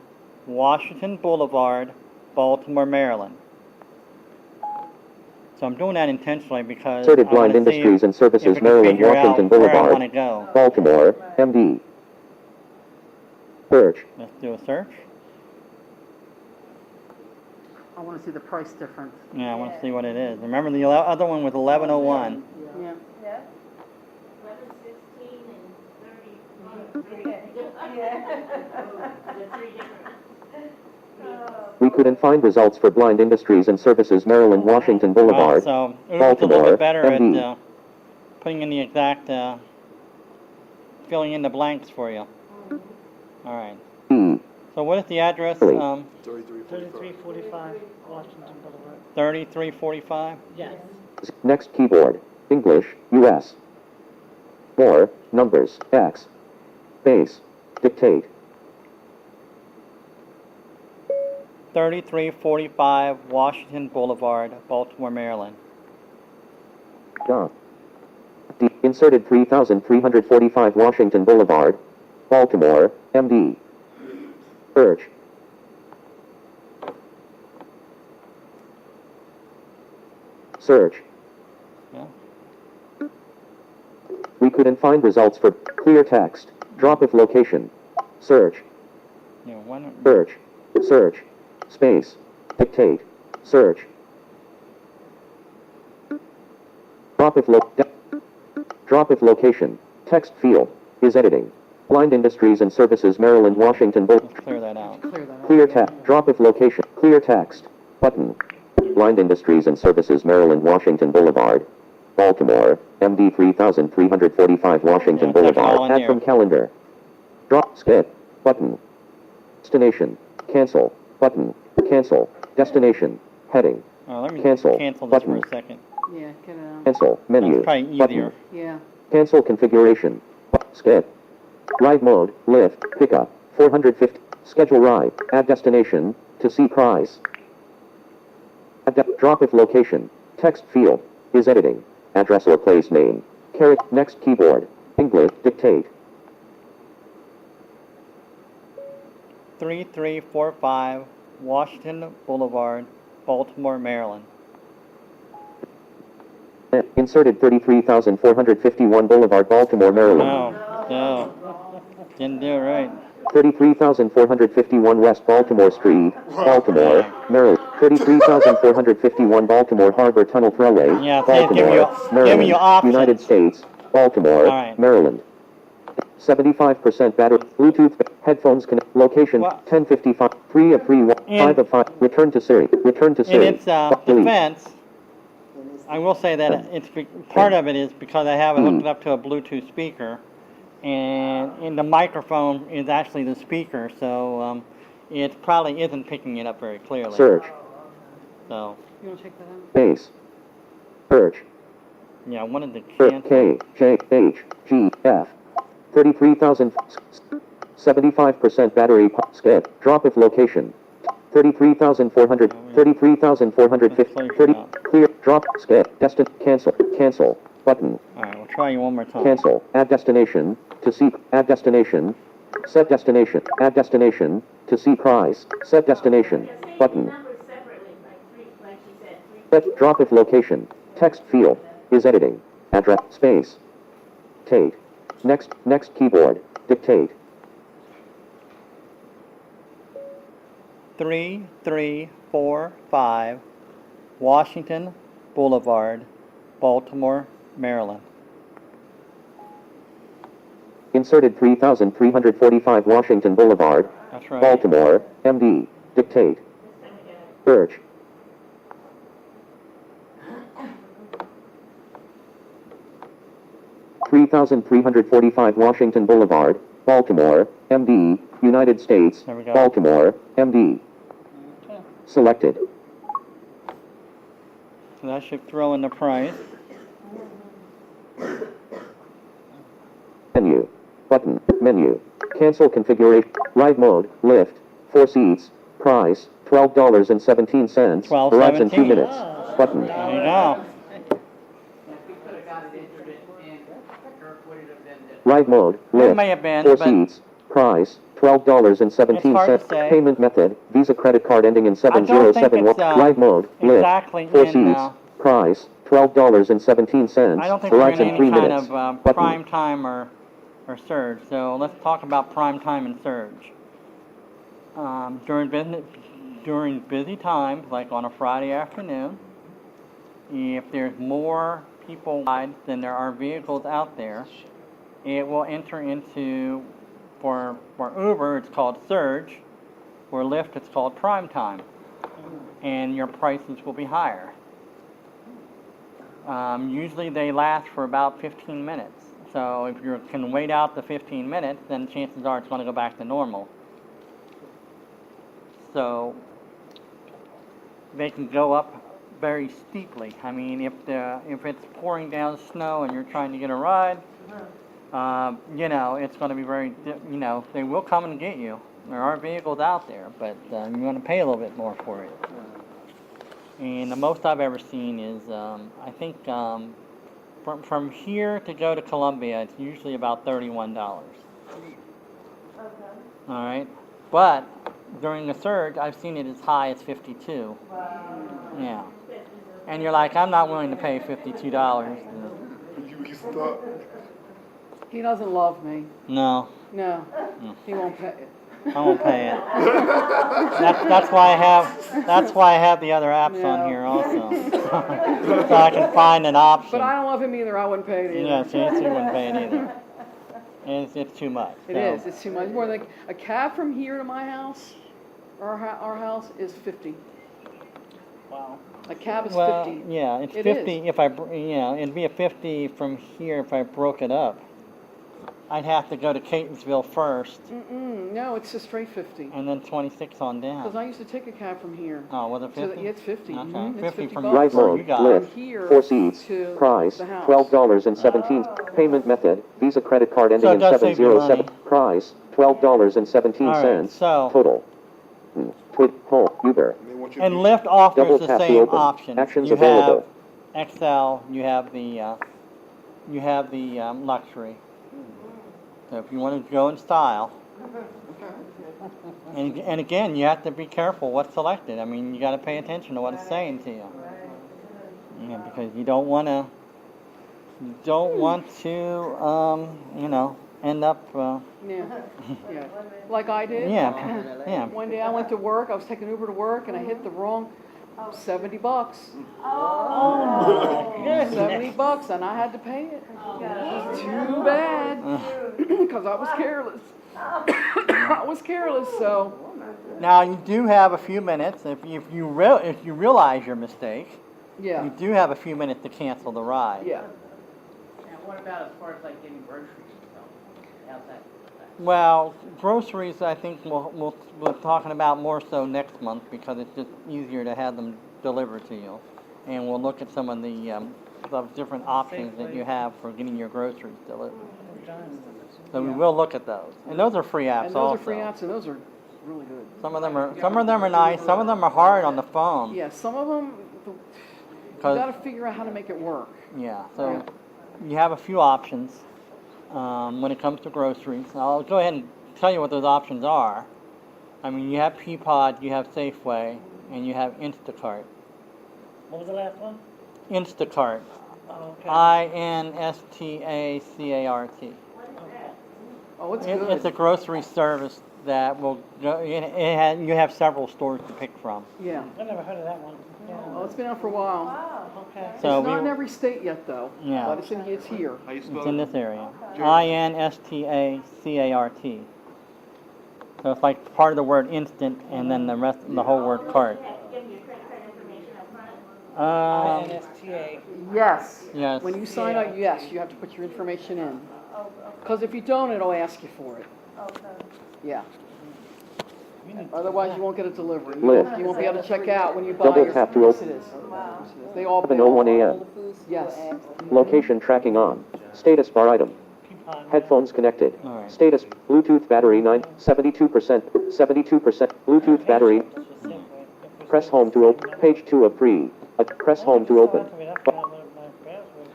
Washington Boulevard, Baltimore, Maryland. So I'm doing that intentionally because Inserted I Blind want to see Industries and if Services it can Maryland, figure out Washington where I want to Boulevard, go. Baltimore, MD. Search. Let's do a search. I wanna see the price difference. Yeah, I want to see what it is. Remember the other one was 1101. Yeah. Yeah. 11, 16, and 30. Yeah. We couldn't find results for Blind Industries and Services Maryland, Washington Boulevard, So it was a Baltimore, little bit better MD. at putting in the exact, filling in the blanks for you. All right. E. So what is the address? Really? 3345 Washington Boulevard. 3345? Yes. Next keyboard. English, US. More, numbers, X. Base. Dictate. 3345 Washington Boulevard, Baltimore, Maryland. Done. D. Inserted 3345 Washington Boulevard, Baltimore, MD. Search. Search. Yeah. We couldn't find results for clear text. Drop of location. Search. Yeah, one, Search. Search. Space. Dictate. Search. Drop of location. Text field is editing. Blind Industries and Services Maryland, Washington let's clear that out. Clear that out. Clear text. Drop of location. Clear text. Button. Blind Industries and Services Maryland, Washington Boulevard, Baltimore, MD 3345 Washington Yeah, check it all Boulevard. in Add here. from calendar. Drop. Skip. Button. Destination. Cancel. Button. Cancel. Destination. Heading. Let me Cancel. cancel this Button. for a second. Yeah, get it out. Cancel. Menu. That's probably easier. Button. Yeah. Cancel configuration. Skip. Ride mode. Lift. Pickup. 450. Schedule ride. Add destination. To see price. Drop of location. Text field is editing. Address or place name. Next keyboard. English. Dictate. 3345 Washington Boulevard, Baltimore, Maryland. Inserted 33,451 Boulevard, Baltimore, Maryland. No, didn't do it right. 33,451 West Baltimore Street, Baltimore, Maryland. 33,451 Baltimore Harbor Tunnel Throwway, Yeah, see, it's giving Baltimore, you Maryland, options. United States, Baltimore, All right. Maryland. 75% battery, Bluetooth, headphones connect, location, Well- 1055, 3 of 3, 5 of 5, return to Siri, return to In Siri. its Delete. defense, I will say that part of it is because I have it hooked up to a Bluetooth speaker, and the microphone is actually the speaker, so it probably isn't picking it up very clearly. Search, So, You wanna check that out? base, search. yeah, I wanted to cancel. K, J, H, G, F. 33,000, 75% battery, skip, drop of location. 33,400, 33,450, 30, clear, drop, skip, cancel, cancel, button, All right, we'll try you one more time. cancel, add destination, to see, add destination, set destination, add destination, to see price, set destination, button, Numbers separately, like she said, set, drop of location, text field, is editing, address, space, Tate, next keyboard, dictate, 3345 Washington Boulevard, Baltimore, Maryland. Inserted 3345 Washington Boulevard, That's right. Baltimore, MD. Dictate. Urge. $3,345 Washington Boulevard, Baltimore, MD, United States, There we go. Baltimore, MD. Okay. Selected. So that should throw in the price. Menu. Button. Menu. Cancel configuration. Ride mode. Lift. 4 seats. Price. $12.17. Arrives in 2 $12.17. minutes. Button. There you go. If we could have got it entered in, Kirk would it have been the Ride mode. It Lift. may have been, 4 but- seats. Price. $12.17. It's hard to say. Payment method. Visa credit card ending in I don't think 7071. it's, Ride mode. Lift. exactly 4 in, seats. Price. $12.17. I don't think we're Arrives in in any 3 kind minutes. of Button. prime time or surge. So let's talk about prime time and surge. During busy times, like on a Friday afternoon, if there's more people than there are vehicles out there, it will enter into, for Uber, it's called surge. For Lyft, it's called prime time. And your prices will be higher. Usually they last for about 15 minutes. So if you can wait out the 15 minutes, then chances are it's going to go back to normal. So they can go up very steeply. I mean, if it's pouring down snow and you're trying to get a ride, it's going to be very, they will come and get you. There are vehicles out there, but you're going to pay a little bit more for it. And the most I've ever seen is, I think, from here to go to Columbia, it's usually about $31. All right, but during the surge, I've seen it as high as 52. Yeah, and you're like, I'm not willing to pay $52. You be stuck. He doesn't love me. No, No, he won't pay it. I won't pay it. That's why I have the other apps on No. here also, so I can find an option. But I don't love him either. I wouldn't pay it either. Yeah, so you wouldn't pay it either. It's too much. It so. is. It's too much. More like a cab from here to my house, our house is 50. Wow. A cab is Well, 50. yeah, it's It 50 is. if it'd be a 50 from here if I broke it up. I'd have to go to Catonsville first No, it's a straight 50. and then 26 on Because down. I used to take a cab from here. Oh, was it So 50? yeah, it's 50. Okay, Mhm, it's 50 from bucks. Ride where mode. you got Lift. From here 4 seats. to Price. the house. $12.17. Payment method. Visa credit card ending So it in does save you 707. Price. $12.17. All right, so- Total. Tweet. Home. Uber. They want you And to Lyft Double offers the tap to same open. options. Actions You available. have XL, you have the luxury. So if you want to go in style, and again, you have to be careful what's selected. I mean, you got to pay attention to what it's saying to you. Yeah, because you don't want to end up. Yeah. Yeah. Like I did. Yeah. One day I went to work. I was taking Uber to work, and I hit the wrong $70. $70, and I had to pay it. Too bad, because I was careless. I was careless, so. Now you do have a few minutes if you realize your mistake. Yeah. You do have a few minutes to cancel the ride. Yeah. And what about as far as like getting groceries and stuff? How's that? Well, groceries, I think we're talking about more so next month because it's just easier to have them delivered to you, and we'll look at some of the different options that you have for getting your groceries delivered. So we will look at those, and those are free apps And those also. are free apps, and those are really good. Some of them are nice. Some of them are hard on the phone. Yeah, some of them, you 'Cause- got to figure out how to make it work. Yeah. So you have a few options when it comes to groceries. I'll go ahead and tell you what those options are. I mean, you have Peapod, you have Safeway, and you have Instacart. What was the last one? Instacart. Oh, okay. INSTACART. Oh, it's good. It's a grocery service that will go. You have several stores to pick from. Yeah. I never heard of that one. Yeah. Oh, Oh, it's been out for a while. Okay. So It's not in we, every state yet, though. Yeah. But it's here. How you it's spell in it? this area. Jerry. INSTACART. So it's like part of the word instant and then the rest, the whole word cart. INSTA. Yes. Yes. When you sign up, yes, you have to put your information in. Because if you don't, it'll ask you for it. Yeah. Otherwise, you won't get a delivery. Lift. You won't be able to check out when you buy Double your. tap to Yes, open. it is. They all. 7:01 a.m. Yes. Location tracking on. Status bar item. Headphones connected. All right. Status, Bluetooth battery 72%, 72%, Bluetooth battery. Press home to open, page 2 of 3. Press home to open.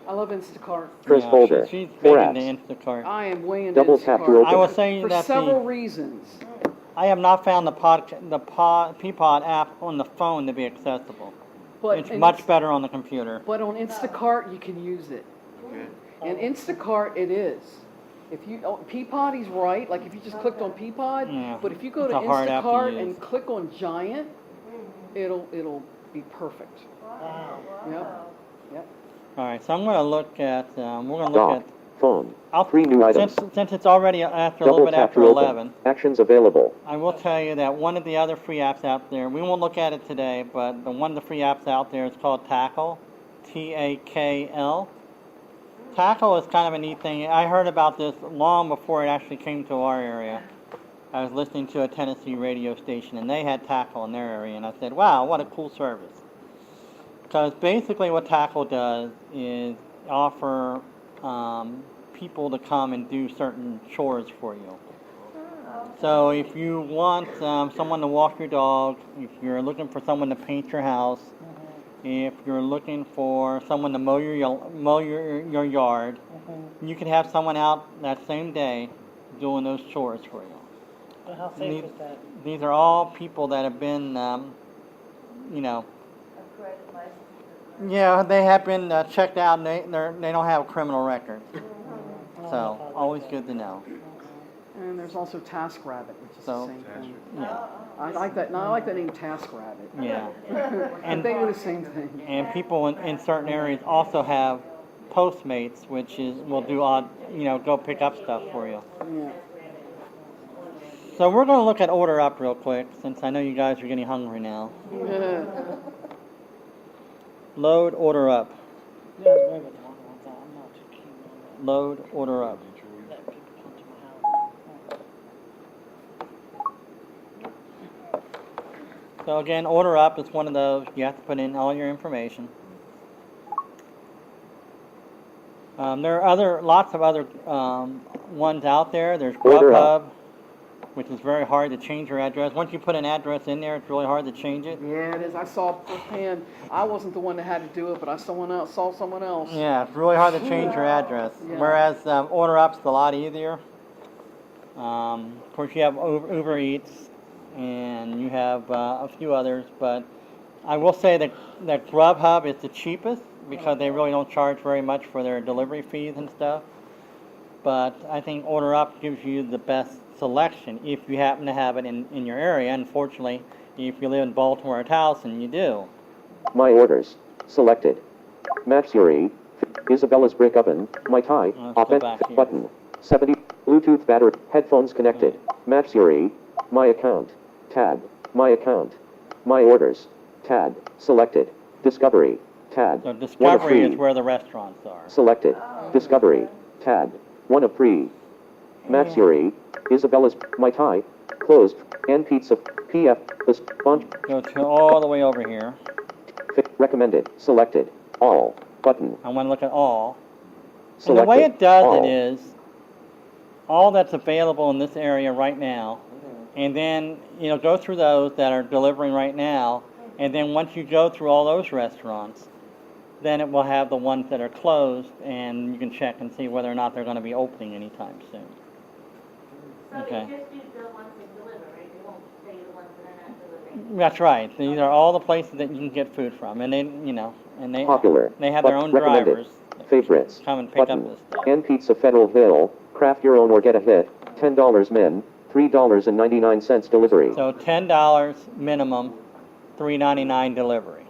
I love Instacart. Press Yeah, folder. she's 4 big into apps. Instacart. I am way into Double Instacart. tap to open. I will say For that several the, reasons. I have not found the Peapod app on the phone to be accessible. But It's in much Inst- better on the computer. But on Instacart, you can use it. Okay. And Instacart, it is. If you, Peapod, he's right. Like if you just clicked on Peapod, Yeah, but if you go it's to a hard app to Instacart use. and click on Giant, it'll be perfect. Wow. Yep. Yep. All right, so I'm going to look at, we're going to look Dock. at, Phone. I'll, 3 new items. since it's already after a little Double bit tap after to open. 11, Actions available. I will tell you that one of the other free apps out there, we won't look at it today, but one of the free apps out there is called Tackle, Takl. Tackle is kind of a neat thing. I heard about this long before it actually came to our area. I was listening to a Tennessee radio station, and they had Tackle in their area, and I said, wow, what a cool service. Because basically what Tackle does is offer people to come and do certain chores for you. So if you want someone to walk your dog, if you're looking for someone to paint your house, if you're looking for someone to mow your yard, you can have someone out that same day doing those chores for you. But how safe is that? These are all people that have been, you know, yeah, they have been checked out and they don't have a criminal record. So, always good to know. And there's also TaskRabbit, which is So- the same thing. Yeah, I like that. No, I like that name, TaskRabbit. yeah. And they do the same thing. And people in certain areas also have Postmates, which is, will do odd, you know, go pick up stuff for you. Yeah. So we're going to look at Order Up real quick, since I know you guys are getting hungry now. Load Order Up. Yeah, it's very good to talk about that. I'm not too keen on Load Order Up. that. Let people come to my house. So again, Order Up is one of those. You have to put in all your information. There are lots of other ones out there. There's Order Grubhub, which is very hard to change your address. Once you put an address in there, it's really hard to change it. Yeah, it is. I saw firsthand. I wasn't the one that had to do it, but I saw someone else. Yeah, it's really hard to change your address. Yeah. Whereas Order Up's a lot easier. Of course, you have Uber Eats, and you have a few others. But I will say that Grubhub is the cheapest because they really don't charge very much for their delivery fees and stuff. But I think Order Up gives you the best selection if you happen to have it in your area. Unfortunately, if you live in Baltimore or Towson, you do. My orders. Selected. Matsuri. Isabella's brick oven. My tie. Let's go Op-ed. back here. Button. 70. Bluetooth battery. Headphones connected. Matsuri. My account. Tab. My account. My orders. Tab. Selected. Discovery. Tab. So 1 of Discovery 3. is where the restaurants are. Selected. Discovery. Tab. 1 of 3. Matsuri. Isabella's. My tie. Closed. And pizza. PF. The sponge. Go to all the way over here. Recommended. Selected. All. Button. I want to look at all. And the Selected. way it does All. it is all that's available in this area right now, and then go through those that are delivering right now, and then once you go through all those restaurants, then it will have the ones that are closed, and you can check and see whether or not they're going to be opening anytime soon. So Okay. you just use the ones that deliver, right? You won't say the ones that are not delivering. That's right. These are all the places that you can get food from, and they Popular. they have their But own recommended. drivers that Favorites. come and pick Button. up this stuff. And pizza Federalville. Craft your own or get a hit. $10 min. $3.99 delivery. So $10 minimum, $3.99 delivery.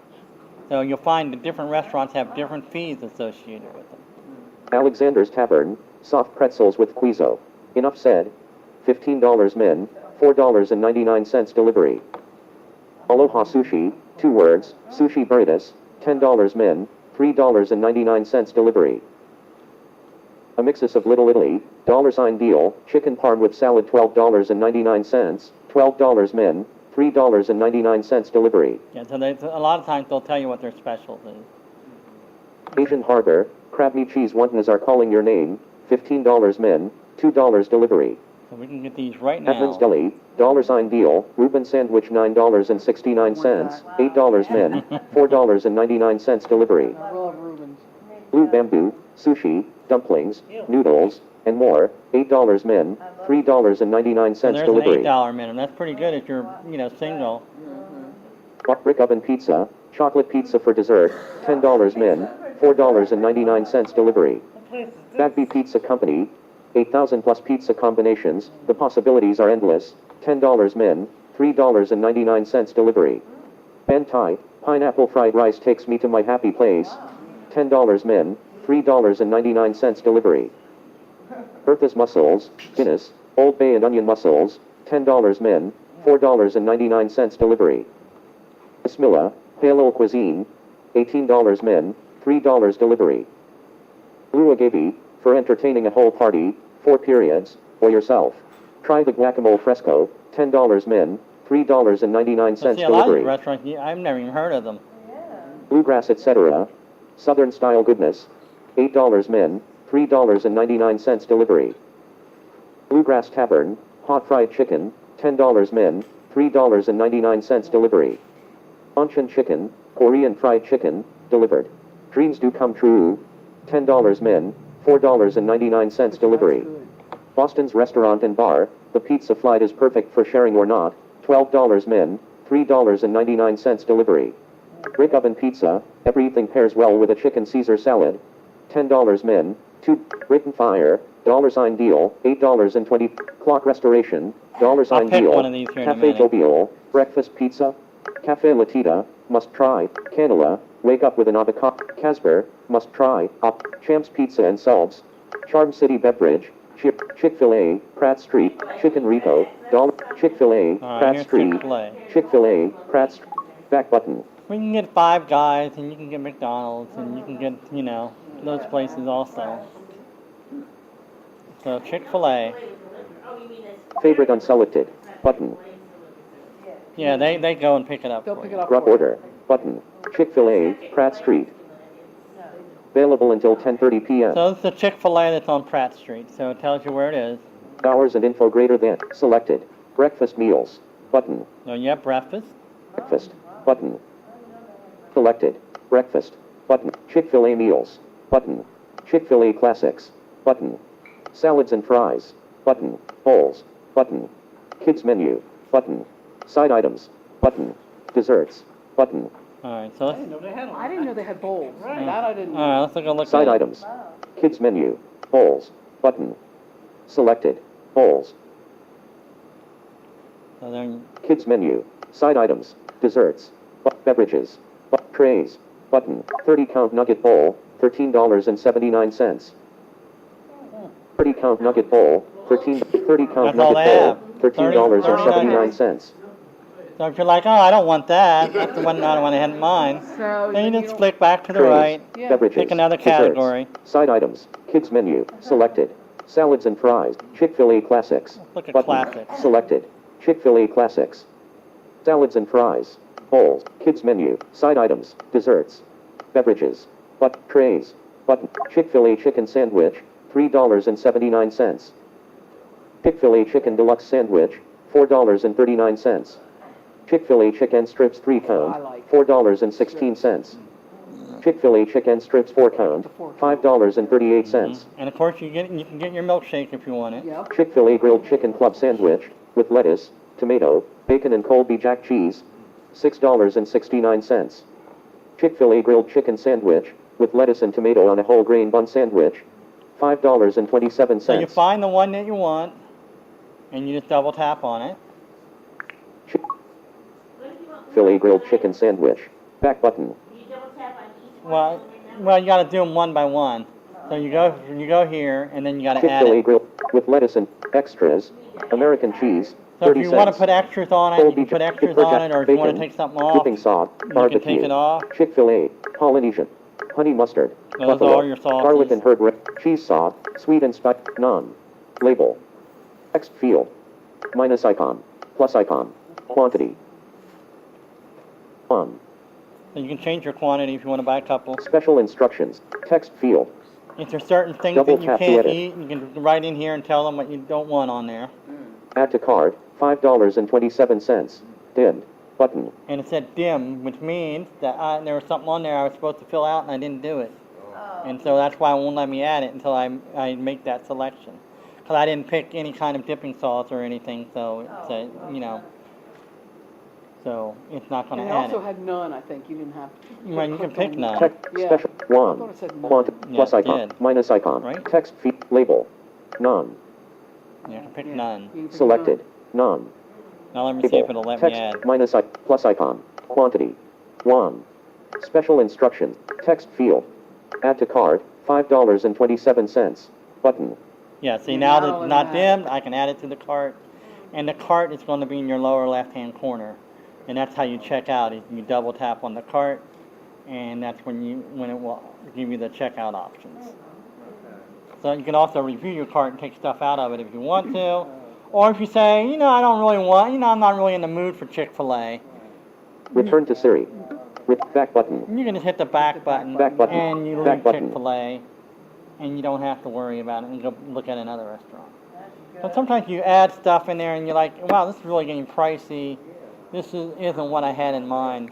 So you'll find that different restaurants have different fees associated with them. Alexander's Tavern, soft pretzels with quizo. Enough said. $15 min, $4.99 delivery. Aloha Sushi, 2 words, sushi burritos, $10 min, $3.99 delivery. A mixus of Little Italy, $sign deal, chicken parm with salad $12.99, $12 min, $3.99 delivery. Yeah, so they, a lot of times they'll tell you what their specials is. Asian Harbor, crab meat cheese wontons are calling your name, $15 min, $2 delivery. So we can get these right Edmonds now. Deli, $sign deal, Reuben sandwich $9.69, $8 min, $4.99 delivery. I love Rubens. Blue Bamboo, sushi, dumplings, noodles, and more, $8 min, $3.99 So there's delivery. an $8 minimum. That's pretty good if you're, single. Brick oven pizza, chocolate pizza for dessert, $10 min, $4.99 delivery. Bagby Pizza Company, 8,000 plus pizza combinations, the possibilities are endless, $10 min, $3.99 delivery. Bantai, pineapple fried rice takes me to my happy place, $10 min, $3.99 delivery. Bertha's Mussels, Guinness, Old Bay and Onion Mussels, $10 min, $4.99 delivery. Bismillah, Pale Cuisine, $18 min, $3 delivery. Blue Agave, for entertaining a whole party, 4 periods, or yourself. Try the guacamole fresco, $10 min, $3.99 So see, a lot of delivery. these restaurants, I've never even heard of them. Bluegrass, etc. Southern style goodness, $8 min, $3.99 delivery. Bluegrass Tavern, hot fried chicken, $10 min, $3.99 delivery. Onchen chicken, Korean fried chicken, delivered. Dreams do come true, $10 min, $4.99 delivery. Boston's Restaurant and Bar, the pizza flight is perfect for sharing or not, $12 min, $3.99 delivery. Brick oven pizza, everything pairs well with a chicken Caesar salad, $10 min, 2, Britain Fire, $sign deal, $8.20, Clock Restoration, $sign pick deal, one of these here in a Cafe minute. Jovial, breakfast pizza, Cafe Latita, must try, Canela, wake up with an avocado, Casper, must try, Champs Pizza and Subs, Charm City Beverage, Chick-fil-A, Pratt Street, Chicken Rico, Chick-fil-A, Alright, Pratt here's Street, Chick-fil-A. Chick-fil-A, Pratt Street, back button. We can get Five Guys, and you can get McDonald's, and you can get, those places also. So Chick-fil-A. Favorite unselected, button. Yeah, they go and pick it up They'll for pick you. it up Grub for you. order, button. Chick-fil-A, Pratt Street. Available until 10:30 p.m. So this is the Chick-fil-A that's on Pratt Street, so it tells you where it is. Hours and info greater than, selected. Breakfast meals, button. So you have breakfast. Breakfast, button. Selected. Breakfast, button. Chick-fil-A meals, button. Chick-fil-A classics, button. Salads and fries, button. Bowls, button. Kids menu, button. Side items, button. Desserts, button. Alright, so I let's, didn't know they had I didn't know they had bowls. Right. That I didn't know. alright, let's take a look Side at it. items. Kids menu, bowls, button. Selected. Bowls. So then, Kids menu. Side items. Desserts. Beverages. Trays. Button. 30-count nugget bowl, $13.79. 30-count nugget bowl, 30-count That's all nugget they bowl, have. $13.79. so if you're like, oh, I don't want that, that's the one I had in mind, So then you you just don't- flick back to the Trays. right, Yeah. Beverages. pick another Desserts. category. Side items. Kids menu. Selected. Salads and fries. Chick-fil-A classics. Look at Button. classics. Selected. Chick-fil-A classics. Salads and fries. Bowls. Kids menu. Side items. Desserts. Beverages. Trays. Button. Chick-fil-A chicken sandwich, $3.79. Chick-fil-A chicken deluxe sandwich, $4.39. Chick-fil-A chicken strips 3-count, $4.16. Chick-fil-A chicken strips 4-count, $5.38. And of course, you can get your milkshake if you want it. Yep. Chick-fil-A grilled chicken club sandwich, with lettuce, tomato, bacon and Colby Jack cheese, $6.69. Chick-fil-A grilled chicken sandwich, with lettuce and tomato on a whole grain bun sandwich, $5.27. So you find the one that you want, and you just double tap on it. Chick-fil-A grilled chicken sandwich, back button. Well, you got to do them one by one. So you go here, and then you got to add Chick-fil-A it. grill with lettuce and extras. American cheese, So if 30 you want to cents. put extras on it, Whole you can beef put extras on it, or if you want to take something off, dipping sauce, you barbecue. can take it off. Chick-fil-A, Polynesian, honey mustard, Those buffalo, are your sauces. garlic and herb, cheese sauce, sweet and spicy, none. Label. Text field. Minus icon. Plus icon. Quantity. 1. So you can change your quantity if you want to buy a couple. Special instructions. Text field. If there's certain things Double that you tap to can't edit. eat, you can write in here and tell them what you don't want on there. Add to cart. $5.27. Dimmed. Button. And it said dim, which means that there was something on there I was supposed to fill out and I didn't do it. And so that's why it won't let me add it until I make that selection. Because I didn't pick any kind of dipping sauce or anything, so it's so it's not going And to it add also it. had none, I think, you didn't have. Well, you can pick none. Text Yeah. special. I 1. thought it said none. Quantity. Yeah, Plus it icon. did. Minus icon. Right? Text feed. Label. None. You can pick Yeah. none. You can pick Selected. None. Now let me see if it'll let me Text add. minus plus icon. Quantity. 1. Special instructions. Text field. Add to cart. $5.27. Button. Yeah, see Yeah, now now that it'll it's not add. dimmed, I can add it to the cart. And the cart is going to be in your lower left-hand corner. And that's how you check out. Is you double tap on the cart, and that's when it will give you the checkout options. So you can also review your cart and take stuff out of it if you want to. Or if you say, I don't really want, I'm not really in the mood for Chick-fil-A. Return to Siri. With back button. You can just hit the back button, Back button. and you Back leave button. Chick-fil-A, and you don't have to worry about it and go look at another restaurant. But sometimes you add stuff in there and you're like, wow, this is really getting pricey. Isn't what I had in mind.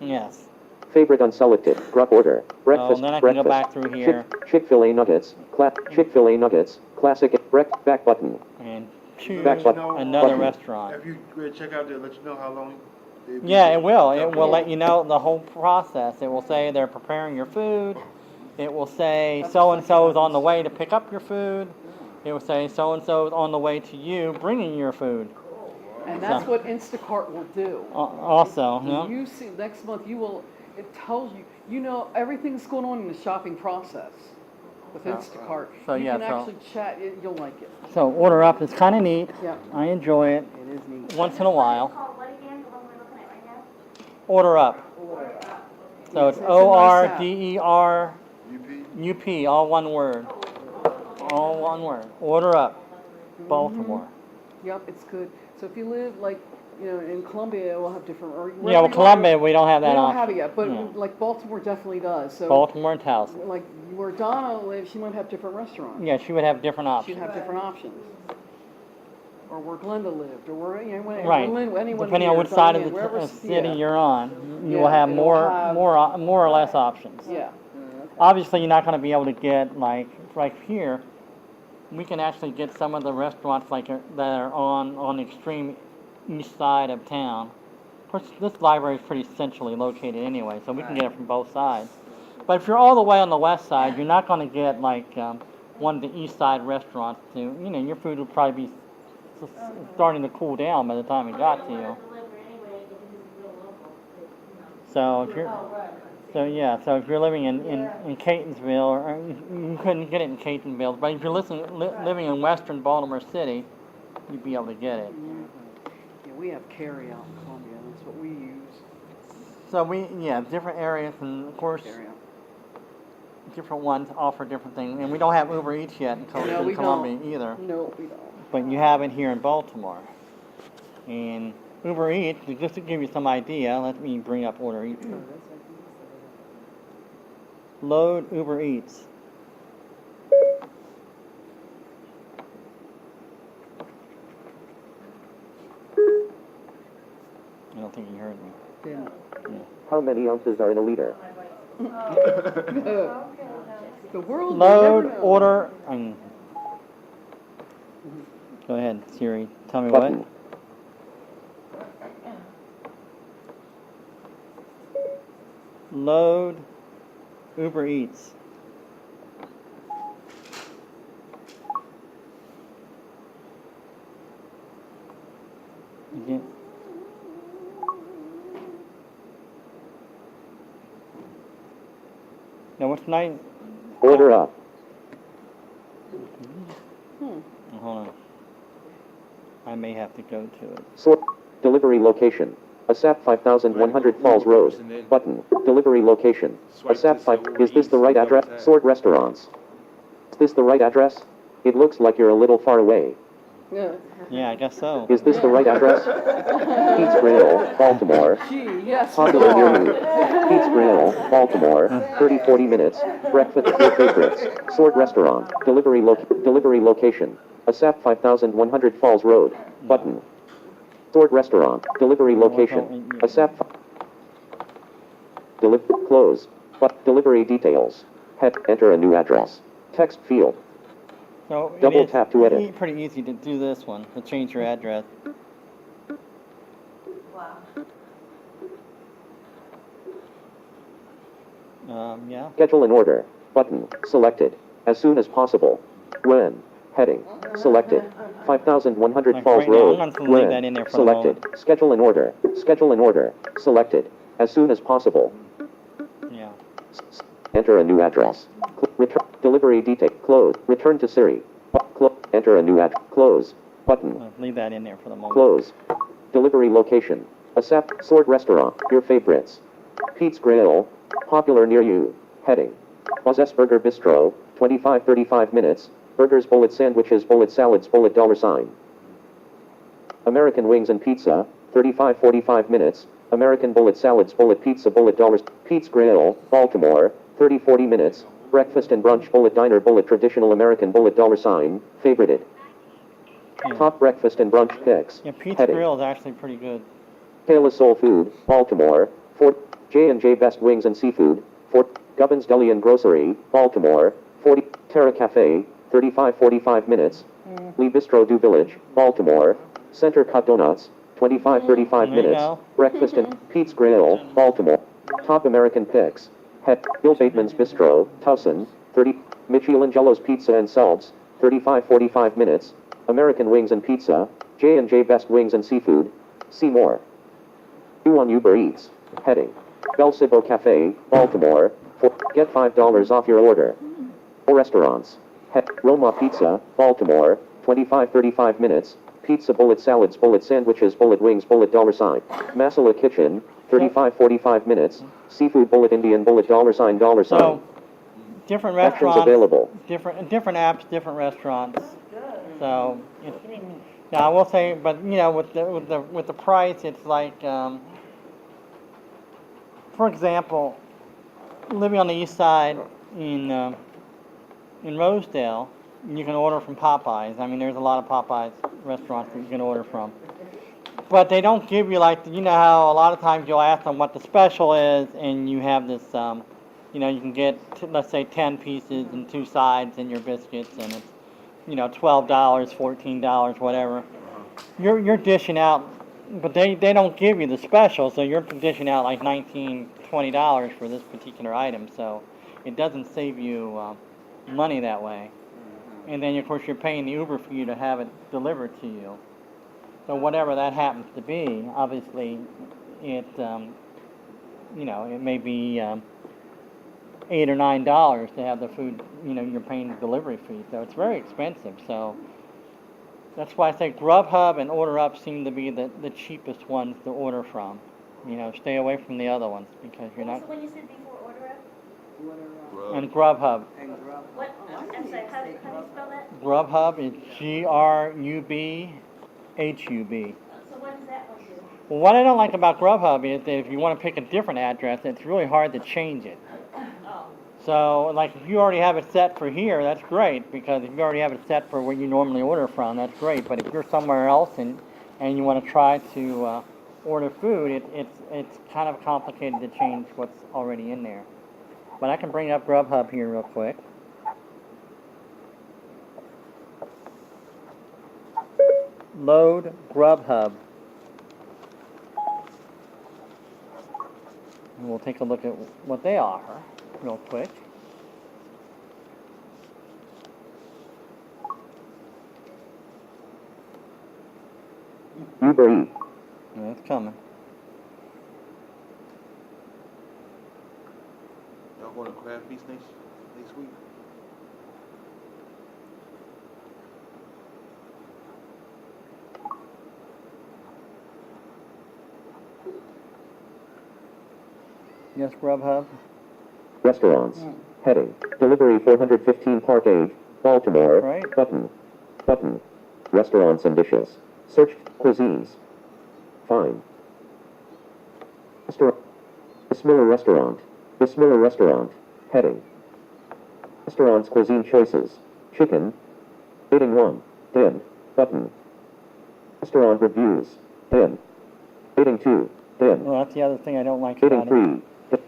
Yes. Favorite unselected. Group order. Breakfast. then I can go breakfast. back through here. Chick-fil-A nuggets. Chick-fil-A nuggets. Classic. Back button. And choose Back button. another Button. restaurant. If you go check out there, let you know how long. they've been Yeah, it there. will. It will let you know the whole process. It will say they're preparing your food. It will say so-and-so is on the way to pick up your food. It will say so-and-so is on the way to you bringing your food. And that's what Instacart will do. Also, When you see, next month, it tells you, everything that's going on in the shopping process with Instacart. so You yeah, can so- actually chat, you'll like it. So order up is kind of neat. Yeah. I enjoy it It is neat. once in a while. Called what again, the one we're looking at right now? Order up. So it's It's a nice app. ORDERUP, all one word. All one word. Order up. Baltimore. Yep, it's good. So if you live in Columbia, we'll have different. Or wherever Yeah, well, you Columbia, are, we don't have we that don't option. have it yet, but Yeah. like Baltimore definitely does. So Baltimore and Towson. like where Donna lives, she might have different restaurants. Yeah, she would have different She'd options. have different options. Or where Glenda lived, or where Right. anyone Depending on here, which side of Diane, the wherever- city yeah. you're on, you Yeah, will have it'll more, have- more or less options. Yeah. Obviously, you're not going to be able to get like here. We can actually get some of the restaurants that are on the extreme east side of town. Of course, this library is pretty centrally located anyway, so we can get it from both sides. But if you're all the way on the west side, you're not going to get one of the east side restaurants. Your food will probably be starting to cool down by the time it got to you. So if you're So if you're living in Catonsville, or you couldn't get it in Catonsville, but if you're living in western Baltimore City, you'd be able to get it. Yeah, we have carry out in Columbia. That's what we use. So different areas, and of course, Carry out. different ones offer different things. And we don't have Uber Eats yet in No, we Columbia don't. either, No, we don't. but you have it here in Baltimore. And Uber Eats, just to give you some idea, let me bring up Order Eats. Load Uber Eats. I don't think you heard me. Yeah. How many ounces are in a liter? The world Load, will never know. order, go ahead, Siri. Tell me Button. what. Load Uber Eats. Again. Now what's nice? Order up. Hold on. I may have to go to it. Sort. Delivery location. ASAP 5100 Falls Road. Button. Delivery location. ASAP 5. Is this the right address? Sword Restaurants. Is this the right address? It looks like you're a little far away. Yeah. Yeah, I guess so. Is this the right address? Pete's Grill, Baltimore. Gee, yes. Popular near you. Pete's Grill, Baltimore. 30-40 minutes. Breakfast your favorites. Sword Restaurant. Delivery location. ASAP 5100 Falls Road. Button. Sword Restaurant. Delivery location. ASAP. Close. But delivery details. Enter a new address. Text field. So it Double is tap to edit. pretty easy to do this one, to change your address. Wow. Yeah. Schedule an order. Button. Selected. As soon as possible. When. Heading. Selected. 5100 Like Falls right now, Road. I'm just gonna leave When. that in there for the Selected. Schedule an order. Schedule an order. Selected. As soon as possible. Yeah. Enter a new address. Return. Delivery detail. Close. Return to Siri. Enter a new address. Close. Button. I'll leave that in there for the moment. Close. Delivery location. ASAP. Sword Restaurant. Your favorites. Pete's Grill. Popular near you. Heading. Buzz's Burger Bistro. 25-35 minutes. Burgers, bullet sandwiches, bullet salads, bullet $sign. American Wings and Pizza. 35-45 minutes. American bullet salads, bullet pizza, bullet $. Pete's Grill. Baltimore. 30-40 minutes. Breakfast and brunch, bullet diner, bullet traditional American, bullet $sign. Favorited. Yeah. Top breakfast and brunch picks. Yeah, Pete's Heading. Grill is actually pretty good. Kayla Soul Food, Baltimore. Fort J&J Best Wings and Seafood. Fort Gubbins Deli and Grocery, Baltimore. 40 Terra Cafe, 35-45 minutes. Lee Bistro Du Village, Baltimore. Center Cut Donuts, 25-35 There you minutes. go. Breakfast and Pete's Grill, Baltimore. Top American picks. Bill Bateman's Bistro, Towson, 30 Michelangelo's Pizza and Subs, 35-45 minutes. American Wings and Pizza, J&J Best Wings and Seafood. See more. You on Uber Eats. Heading. Bel Cibo Cafe, Baltimore. Get $5 off your order. Or restaurants. Roma Pizza, Baltimore. 25-35 minutes. Pizza, bullet salads, bullet sandwiches, bullet wings, bullet $sign. Masala Kitchen, 35-45 minutes. Seafood, bullet Indian, bullet $sign. So, different Actions restaurants, available. different apps, different restaurants. So, now I will say, but you know, with the price, it's like, for example, living on the east side in Rosedale, you can order from Popeyes. I mean, there's a lot of Popeyes restaurants that you can order from. But they don't give you, like, you know how a lot of times you'll ask them what the special is, and you have this, you know, you can get, let's say, 10 pieces and 2 sides and your biscuits, and it's, you know, $12, $14, whatever. You're dishing out, but they don't give you the special, so you're dishing out like $19, $20 for this particular item, so it doesn't save you money that way. And then, of course, you're paying the Uber for you to have it delivered to you. So whatever that happens to be, obviously, it, you know, it may be $8 or $9 to have the food, you know, you're paying the delivery fee. So it's very expensive. So that's why I say Grubhub and Order Up seem to be the cheapest ones to order from. You know, stay away from the other ones because you're not. So when you said before Order Up, And Grubhub. what, I'm sorry, how do you spell that? Grubhub is GRUBHUB. So what does that one do? Well, what I don't like about Grubhub is that if you want to pick a different address, it's really hard to change it. Oh, So, like, if you already have it set for here, that's great, because if you already have it set for where you normally order from, that's great. But if you're somewhere else and you want to try to order food, it's kind of complicated to change what's already in there. But I can bring up Grubhub here real quick. Load Grubhub. And we'll take a look at what they offer real quick. Uber Eats. Yeah, it's coming. Y'all going to Crab Feast next week? Yes, Grubhub. Restaurants. Heading. Delivery 415 Park Ave, Baltimore. Right. Button. Button. Restaurants and dishes. Search cuisines. Find. Restaurant. Bismillah Restaurant. Bismillah Restaurant. Heading. Restaurants cuisine choices. Chicken. Rating 1. Dim. Button. Restaurant reviews. Dim. Rating 2. Dim. Well, that's the other thing I don't like Rating about it. 3. Dim.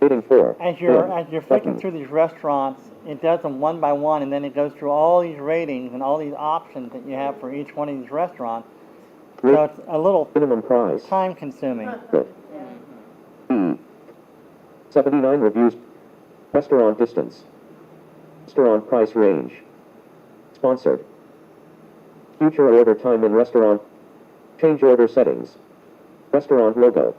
Rating 4. As you're Dim. flicking Button. through these restaurants, it does them one by one, and then it goes through all these ratings and all these options that you have for each one of these restaurants. So it's a little Minimum price. time consuming. Good. E. 79 reviews. Restaurant distance. Restaurant price range. Sponsored. Future order time in restaurant. Change order settings. Restaurant logo.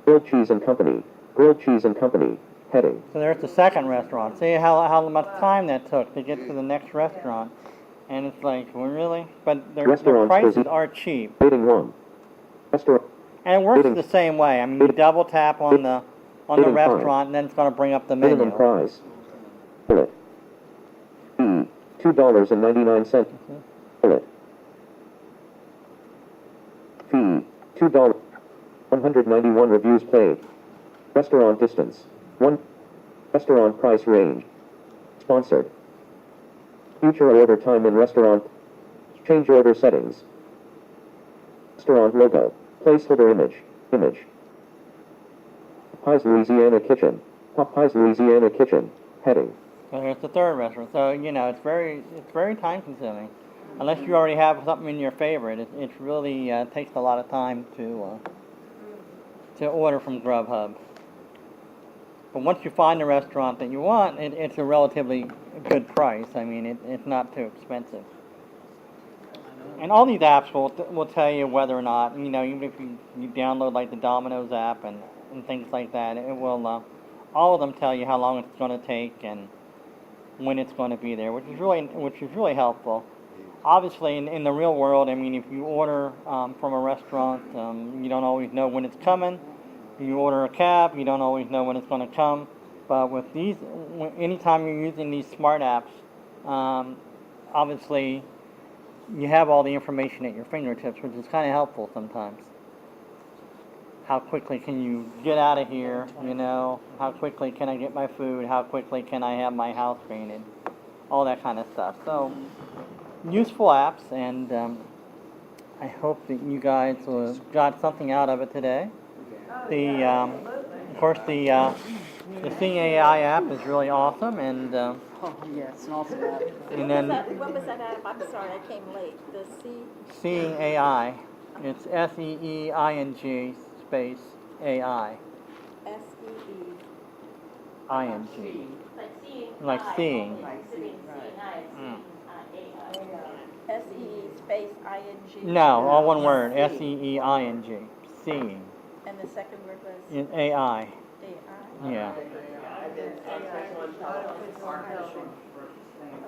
Grilled Cheese and Company. Grilled Cheese and Company. Heading. So there's the second restaurant. See how much time that took to get to the next restaurant. And it's like, well, really? But their Restaurant prices cuisine. are cheap. Rating 1. Restaurant. And it works Rating- the same way. I mean, you double tap on the Rating 5. restaurant, and then it's going to bring up the menu. Minimum price. Bullet. E. $2.99. Bullet. Fee. $2. 191 reviews paid. Restaurant distance. 1. Restaurant price range. Sponsored. Future order time in restaurant. Change order settings. Restaurant logo. Placeholder image. Image. Popeyes Louisiana Kitchen. Popeyes Louisiana Kitchen. Heading. So here's the third restaurant. So it's very time consuming, unless you already have something in your favorite. It really takes a lot of time to order from Grubhub. But once you find the restaurant that you want, it's a relatively good price. I mean, it's not too expensive. And all these apps will tell you whether or not, even if you download like the Domino's app and things like that, it will, all of them tell you how long it's going to take and when it's going to be there, which is really helpful. Obviously, in the real world, I mean, if you order from a restaurant, you don't always know when it's coming. You order a cab, you don't always know when it's going to come. But with these, anytime you're using these smart apps, obviously, you have all the information at your fingertips, which is kind of helpful sometimes. How quickly can you get out of here, How quickly can I get my food? How quickly can I have my house painted? All that kind of stuff. So, useful apps, and I hope that you guys got something out of it today. Of course, the Seeing AI app is really awesome, and Oh, yeah, it's an awesome app. and then What was that app? I'm sorry, I came late. The C? Seeing AI, it's SEEING space AI. S-E-E. ING. Like seeing. Like seeing. S-E-E space I-N-G. No, all one word. SEEING. Seeing. And the second word was In AI. A-I. Yeah.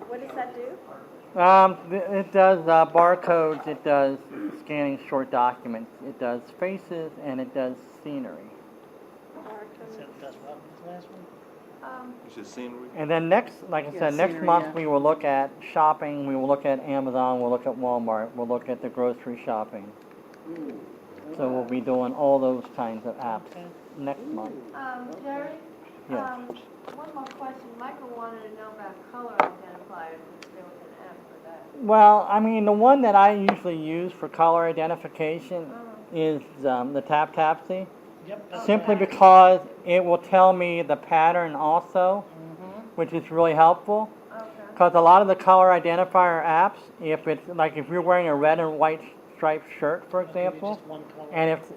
What does that do? It does barcodes. It does scanning short documents. It does faces, and it does scenery. That's what was the last one? You said scenery? And then next Scenery, month yeah. we will look at shopping. We will look at Amazon. We'll look at Walmart. We'll look at the grocery shopping. So we'll be doing all those kinds of apps next month. Jerry? Yeah. One more question. Michael wanted to know about color identifiers, if there was an app for that. Well, I mean, the one that I usually use for color identification is the TapTapsy. Yep. that's Simply right. because it will tell me the pattern also, which is really helpful. Okay. Because a lot of the color identifier apps, if you're wearing a red and white striped shirt, for I'll give you example, just one color.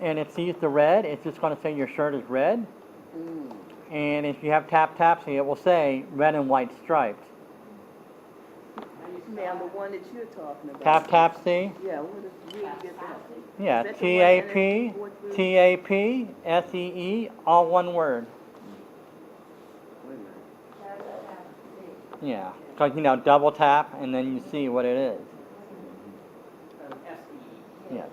and it sees the red, it's just going to say your shirt is red. And if you have TapTapsy, it will say red and white striped. Now, the one that you're talking about. TapTapsy, Yeah, where did you get that? yeah, Is that the one that it- TAP, SEE, all one word. Yeah, because you know, double tap and then you see what it is. SE. Yes.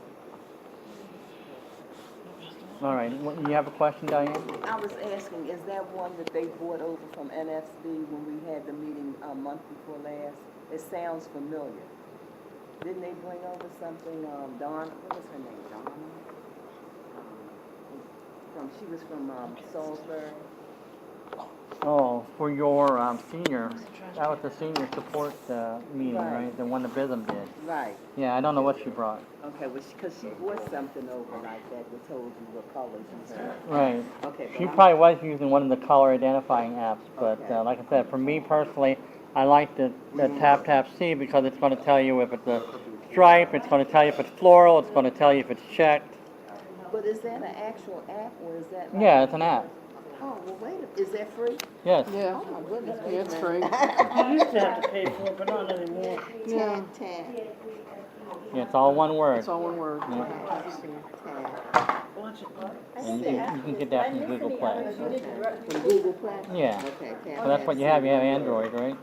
All right. You have a question, Diane? I was asking, is that one that they brought over from NFB when we had the meeting a month before last? It sounds familiar. Didn't they bring over something, Dawn, what was her name, Dawn? She was from, Salisbury. Oh, for your senior, that was the senior support meeting, Right. right? The one the BISM did. Right. Yeah, I don't know what she brought. Okay, well, because she brought something over like that that told you what colors you had. Right. Okay, She but probably was using one of the color identifying apps, but Okay. like I said, for me personally, I like the tap see because it's going to tell you if it's a stripe, it's going to tell you if it's floral, it's going to tell you if it's checked. But is that an actual app or is that like? Yeah, it's an app. Oh, well, wait, is that free? Yes. Yeah, Oh, my goodness. yeah, it's free. You used to have to pay for it, but not anymore. Yeah, Tag. Yeah, it's all one word. it's all one word. Yeah. Tag. Watch it. And you can get that from Google Play. From Google Play? Yeah. Okay, tag. So that's what you have. You have Android, right?